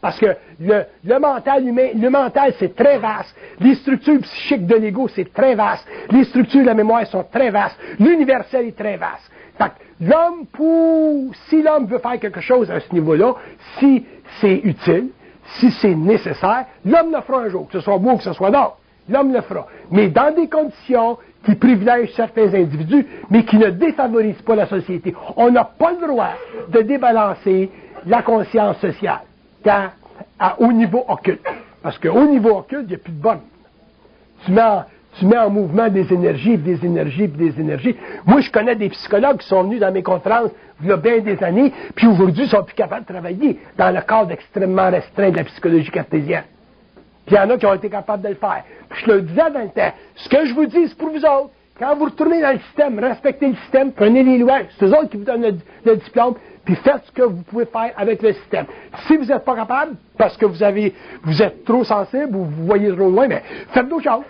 Parce que le mental humain, le mental, c'est très vaste. Les structures psychiques de l'ego, c'est très vaste. Les structures de la mémoire sont très vastes. L'universel est très vaste. Fait que si l'homme veut faire quelque chose à ce niveau-là, si c'est utile, si c'est nécessaire, l'homme le fera un jour, que ce soit moi ou que ce soit d'autres. L'homme le fera. Mais dans des conditions qui privilègent certains individus, mais qui ne défavorisent pas la société. On n'a pas le droit de débalancer la conscience sociale au niveau occulte. Parce qu'au niveau occulte, il n'y a plus de bonne. Tu mets en mouvement des énergies, des énergies, des énergies. Moi, je connais des psychologues qui sont venus dans mes conférences il y a bien des années, puis aujourd'hui, ils sont plus capables de travailler dans le cadre extrêmement restreint de la psychologie cartésienne. Puis il y en a qui ont été capables de le faire. Puis je le disais dans le temps, ce que je vous dis, c'est pour vous autres. Quand vous retournez dans le système, respectez le système, prenez les lois, c'est eux autres qui vous donnent le diplôme, puis faites ce que vous pouvez faire avec le système. Si vous n'êtes pas capable, parce que vous êtes trop sensible ou vous voyez trop loin, mais faites d'autres choses.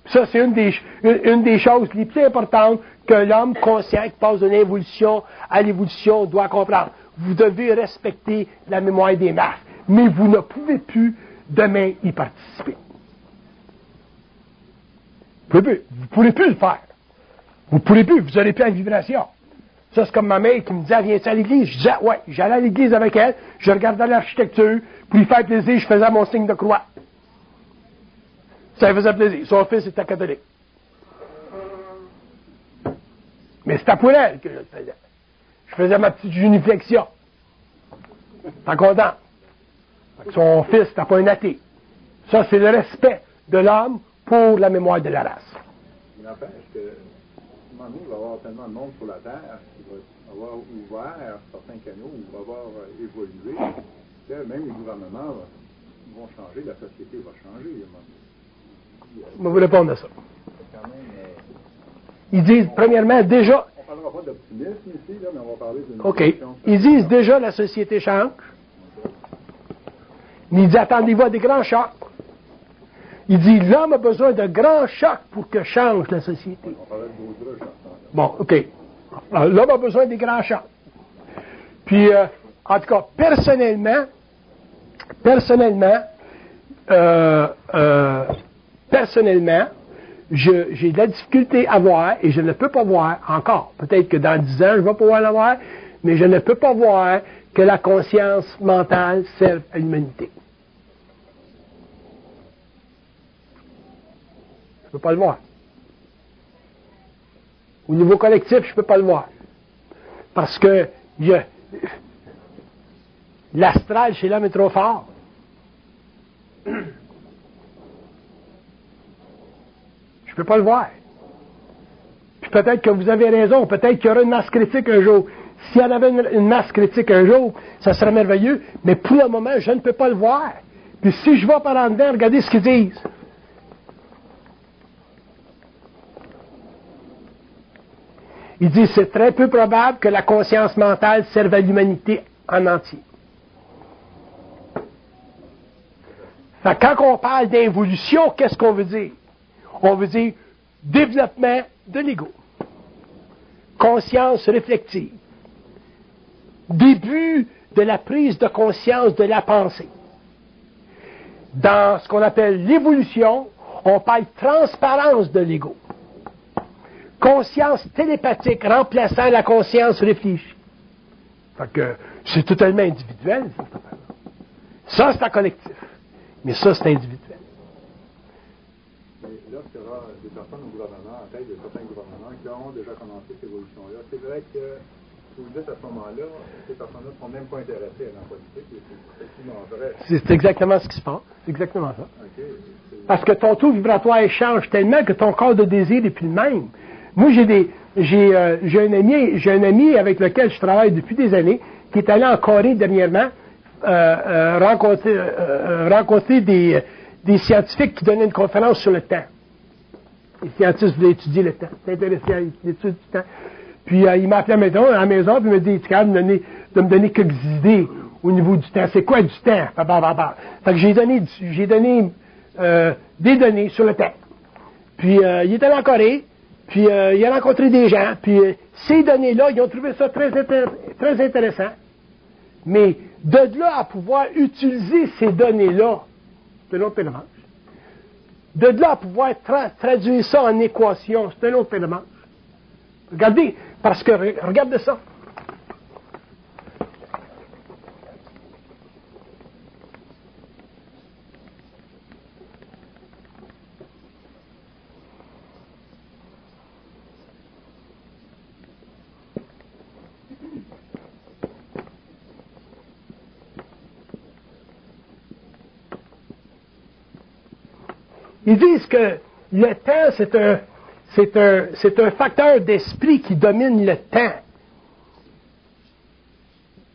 Ça, c'est une des choses les plus importantes que l'homme conscient qui passe d'une évolution à l'évolution doit comprendre. Vous devez respecter la mémoire des masses, mais vous ne pouvez plus demain y participer. Vous ne pourrez plus le faire. Vous ne pourrez plus, vous n'aurez plus la vibration. Ça, c'est comme ma mère qui me disait, viens-tu à l'église? Je disais, ouais, j'allais à l'église avec elle, je regardais l'architecture, pour lui faire plaisir, je faisais mon signe de croix. Ça lui faisait plaisir. Son fils était catholique. Mais c'était pour elle que je le faisais. Je faisais ma petite génuflexion. T'es content? Son fils n'était pas un athée. Ça, c'est le respect de l'homme pour la mémoire de la race. Il n'empêche que, à un moment donné, il va y avoir tellement de monde sur la Terre qui va avoir ouvert certains canaux, ou va avoir évolué, que même les gouvernements vont changer, la société va changer. Je vais vous répondre à ça. Ils disent, premièrement, déjà, parlera pas d'optimisme ici, là, mais on va parler d'une OK. évolution. Ils disent déjà la société change. Mais il dit, attendez-vous à des grands chocs. Il dit, l'homme a besoin de grands chocs pour que change la société. On parlait de Baudrillard, je pense. Bon, OK. Alors, l'homme a besoin des grands chocs. Puis, en tout cas, personnellement, j'ai de la difficulté à voir, et je ne peux pas voir encore. Peut-être que dans 10 ans, je vais pouvoir la voir, mais je ne peux pas voir que la conscience mentale serve à l'humanité. Je ne peux pas le voir. Au niveau collectif, je ne peux pas le voir. Parce que l'astral chez l'homme est trop fort. Je ne peux pas le voir. Puis peut-être que vous avez raison, peut-être qu'il y aura une masse critique un jour. S'il y en avait une masse critique un jour, ça serait merveilleux, mais pour le moment, je ne peux pas le voir. Puis si je vais par en dedans, regardez ce qu'ils disent. Ils disent c'est très peu probable que la conscience mentale serve à l'humanité en entier. Fait que quand on parle d'involution, qu'est-ce qu'on veut dire? On veut dire développement de l'ego. Conscience réflexive. Début de la prise de conscience de la pensée. Dans ce qu'on appelle l'évolution, on parle transparence de l'ego. Conscience télépathique remplaçant la conscience réfléchie. Fait que c'est totalement individuel, cette affaire-là. Ça, c'est un collectif. Mais ça, c'est individuel. Mais lorsqu'il y aura des personnes au gouvernement, en tête de certains gouvernements, qui auront déjà commencé cette évolution-là, c'est vrai que, vous dites à ce moment-là, ces personnes-là ne sont même pas intéressées à la politique, et c'est effectivement vrai. C'est exactement ce qui se passe. C'est exactement ça. Okay. Parce que ton taux vibratoire change tellement que ton corps de désir n'est plus le même. Moi, j'ai un ami avec lequel je travaille depuis des années, qui est allé en Corée dernièrement, rencontrer des scientifiques qui donnaient une conférence sur le temps. Les scientifiques voulaient étudier le temps. C'est intéressant, l'étude du temps. Puis il m'a appelé à la maison, puis il m'a dit, tu es capable de me donner quelques idées au niveau du temps. C'est quoi du temps? Fait que j'ai donné des données sur le temps. Puis il est allé en Corée, puis il a rencontré des gens, puis ces données-là, ils ont trouvé ça très intéressant. Mais de là à pouvoir utiliser ces données-là, c'est un autre paire de manches. De là à pouvoir traduire ça en équation, c'est un autre paire de manches. Regardez, parce que, regardez ça. Ils disent que le temps, c'est un facteur d'esprit qui domine le temps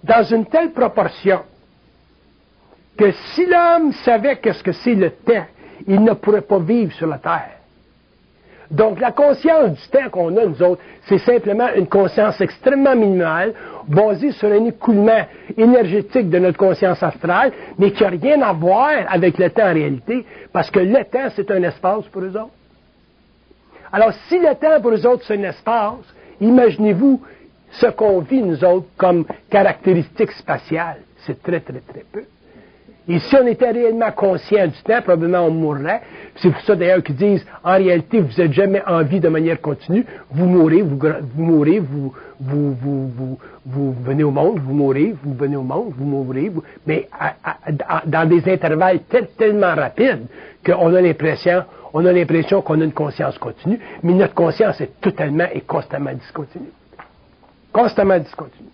dans une telle proportion que si l'homme savait qu'est-ce que c'est le temps, il ne pourrait pas vivre sur la Terre. Donc la conscience du temps qu'on a, nous autres, c'est simplement une conscience extrêmement minimale, basée sur un écoulement énergétique de notre conscience astrale, mais qui n'a rien à voir avec le temps en réalité, parce que le temps, c'est un espace pour eux autres. Alors, si le temps pour eux autres, c'est un espace, imaginez-vous ce qu'on vit, nous autres, comme caractéristique spatiale. C'est très, très, très peu. Et si on était réellement conscient du temps, probablement on mourrait. C'est pour ça d'ailleurs qu'ils disent, en réalité, vous n'êtes jamais en vie de manière continue. Vous mourrez, vous venez au monde, vous mourrez, vous venez au monde, vous mourrez. Mais dans des intervalles tellement rapides qu'on a l'impression qu'on a une conscience continue, mais notre conscience est totalement et constamment discontinue. Constamment discontinue.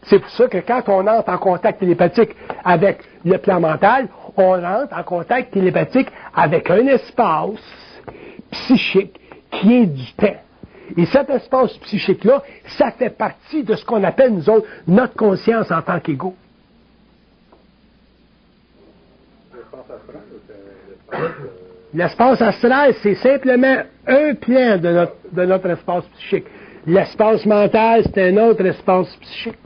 C'est pour ça que quand on entre en contact télépathique avec le plan mental, on entre en contact télépathique avec un espace psychique qui est du temps. Et cet espace psychique-là, ça fait partie de ce qu'on appelle, nous autres, notre conscience en tant qu'ego. L'espace astral, c'est simplement un plan de notre espace psychique. L'espace mental, c'est un autre espace psychique.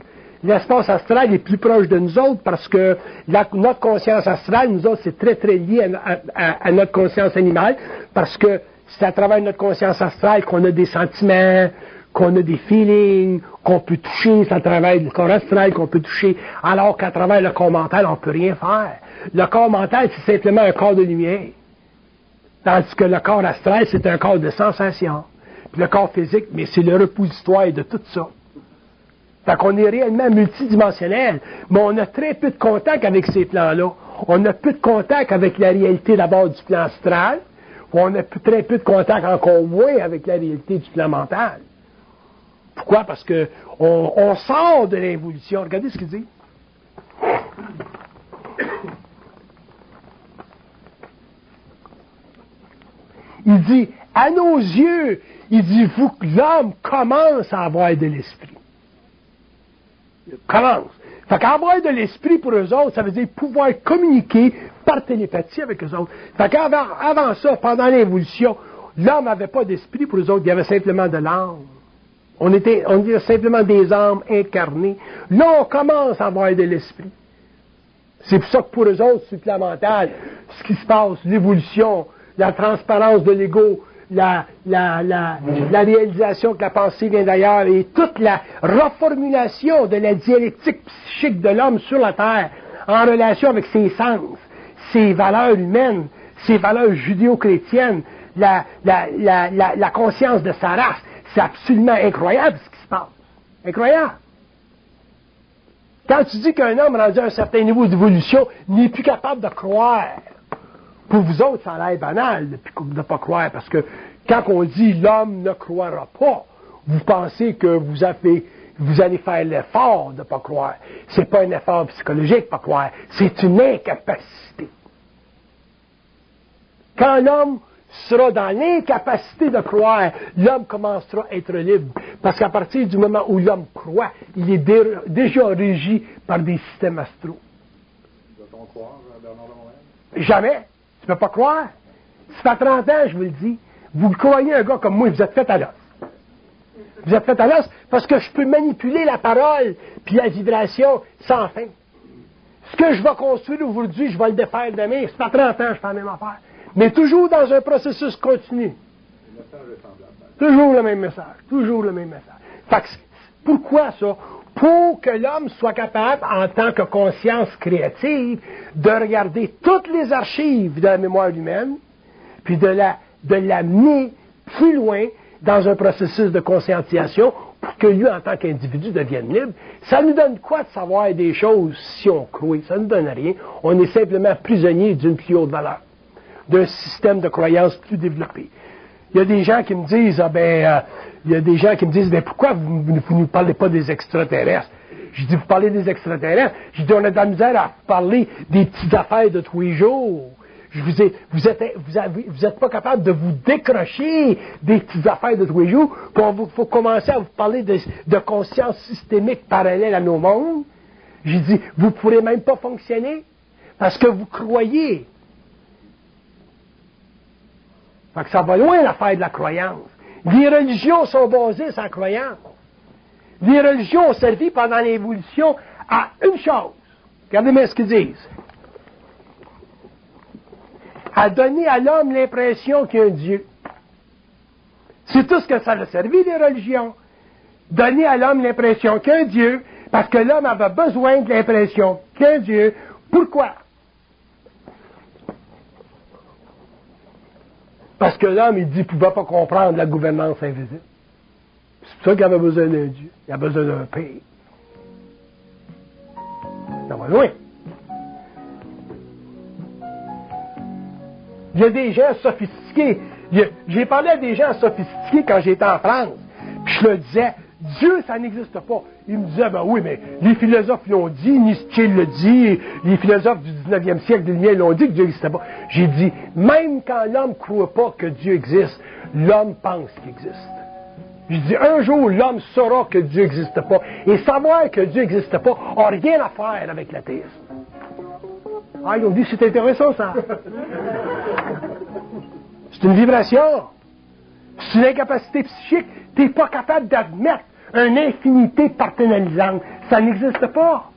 L'espace astral est plus proche de nous autres parce que notre conscience astrale, nous autres, c'est très, très lié à notre conscience animale parce que c'est à travers notre conscience astrale qu'on a des sentiments, qu'on a des feelings, qu'on peut toucher, c'est à travers le corps astral qu'on peut toucher, alors qu'à travers le corps mental, on ne peut rien faire. Le corps mental, c'est simplement un corps de lumière. Tandis que le corps astral, c'est un corps de sensation. Puis le corps physique, mais c'est le repositoire de tout ça. Fait qu'on est réellement multidimensionnel, mais on a très peu de contact avec ces plans-là. On a peu de contact avec la réalité d'abord du plan astral, on a très peu de contact encore moins avec la réalité du plan mental. Pourquoi? Parce que on sort de l'évolution. Regardez ce qu'il dit. Il dit, à nos yeux, il dit, l'homme commence à avoir de l'esprit. Il commence. Fait qu'avoir de l'esprit pour eux autres, ça veut dire pouvoir communiquer par télépathie avec eux autres. Fait qu'avant ça, pendant l'évolution, l'homme n'avait pas d'esprit pour eux autres, il y avait simplement de l'âme. On était simplement des âmes incarnées. Là, on commence à avoir de l'esprit. C'est pour ça que pour eux autres, sur le plan mental, ce qui se passe, l'évolution, la transparence de l'ego, la réalisation que la pensée vient d'ailleurs et toute la reformulation de la dialectique psychique de l'homme sur la Terre en relation avec ses sens, ses valeurs humaines, ses valeurs judéo-chrétiennes, la conscience de sa race. C'est absolument incroyable ce qui se passe. Incroyable. Quand tu dis qu'un homme rendu à un certain niveau d'évolution n'est plus capable de croire, pour vous autres, ça a l'air banal de ne pas croire, parce que quand on dit l'homme ne croira pas, vous pensez que vous allez faire l'effort de ne pas croire. C'est pas un effort psychologique de ne pas croire, c'est une incapacité. Quand l'homme sera dans l'incapacité de croire, l'homme commencera à être libre. Parce qu'à partir du moment où l'homme croit, il est déjà régi par des systèmes astraux. Doit-on croire, Bernard de Montréal? Jamais. Tu ne peux pas croire. Ça fait 30 ans, je vous le dis. Vous croyez un gars comme moi, vous êtes fait à l'os. Vous êtes fait à l'os parce que je peux manipuler la parole puis la vibration sans fin. Ce que je vais construire aujourd'hui, je vais le défaire demain. Ça fait 30 ans que je fais la même affaire. Mais toujours dans un processus continu. Le message est semblable. Toujours le même message. Toujours le même message. Fait que, pourquoi ça? Pour que l'homme soit capable, en tant que conscience créative, de regarder toutes les archives de la mémoire humaine, puis de l'amener plus loin dans un processus de conscientisation pour que lui, en tant qu'individu, devienne libre. Ça nous donne quoi de savoir des choses si on croit? Ça ne nous donne rien. On est simplement prisonnier d'une plus haute valeur, d'un système de croyances plus développé. Il y a des gens qui me disent, pourquoi vous ne nous parlez pas des extraterrestres? Je dis, vous parlez des extraterrestres? Je dis, on a de la misère à parler des petites affaires de tous les jours. Vous êtes pas capable de vous décrocher des petites affaires de tous les jours. Il faut commencer à vous parler de conscience systémique parallèle à nos mondes. J'ai dit, vous ne pourrez même pas fonctionner parce que vous croyez. Fait que ça va loin l'affaire de la croyance. Les religions sont basées sur la croyance. Les religions ont servi pendant l'évolution à une chose. Regardez-moi ce qu'ils disent. À donner à l'homme l'impression qu'il y a un Dieu. C'est tout ce que ça a servi, les religions. Donner à l'homme l'impression qu'il y a un Dieu, parce que l'homme avait besoin de l'impression qu'il y a un Dieu. Pourquoi? Parce que l'homme, il dit, ne pouvait pas comprendre la gouvernance invisible. C'est pour ça qu'il avait besoin d'un Dieu. Il a besoin d'un Père. Ça va loin. Il y a des gens sophistiqués. J'ai parlé à des gens sophistiqués quand j'étais en France. Puis je leur disais, Dieu, ça n'existe pas. Ils me disaient, ben oui, mais les philosophes l'ont dit, Nietzsche l'a dit, les philosophes du 19e siècle de lumière l'ont dit que Dieu n'existait pas. J'ai dit, même quand l'homme ne croit pas que Dieu existe, l'homme pense qu'il existe. J'ai dit, un jour, l'homme saura que Dieu n'existe pas. Et savoir que Dieu n'existe pas n'a rien à faire avec l'athéisme. Ah, ils ont dit, c'est intéressant, ça. C'est une vibration. C'est une incapacité psychique. Tu n'es pas capable d'admettre une infinité partenalisante. Ça n'existe pas.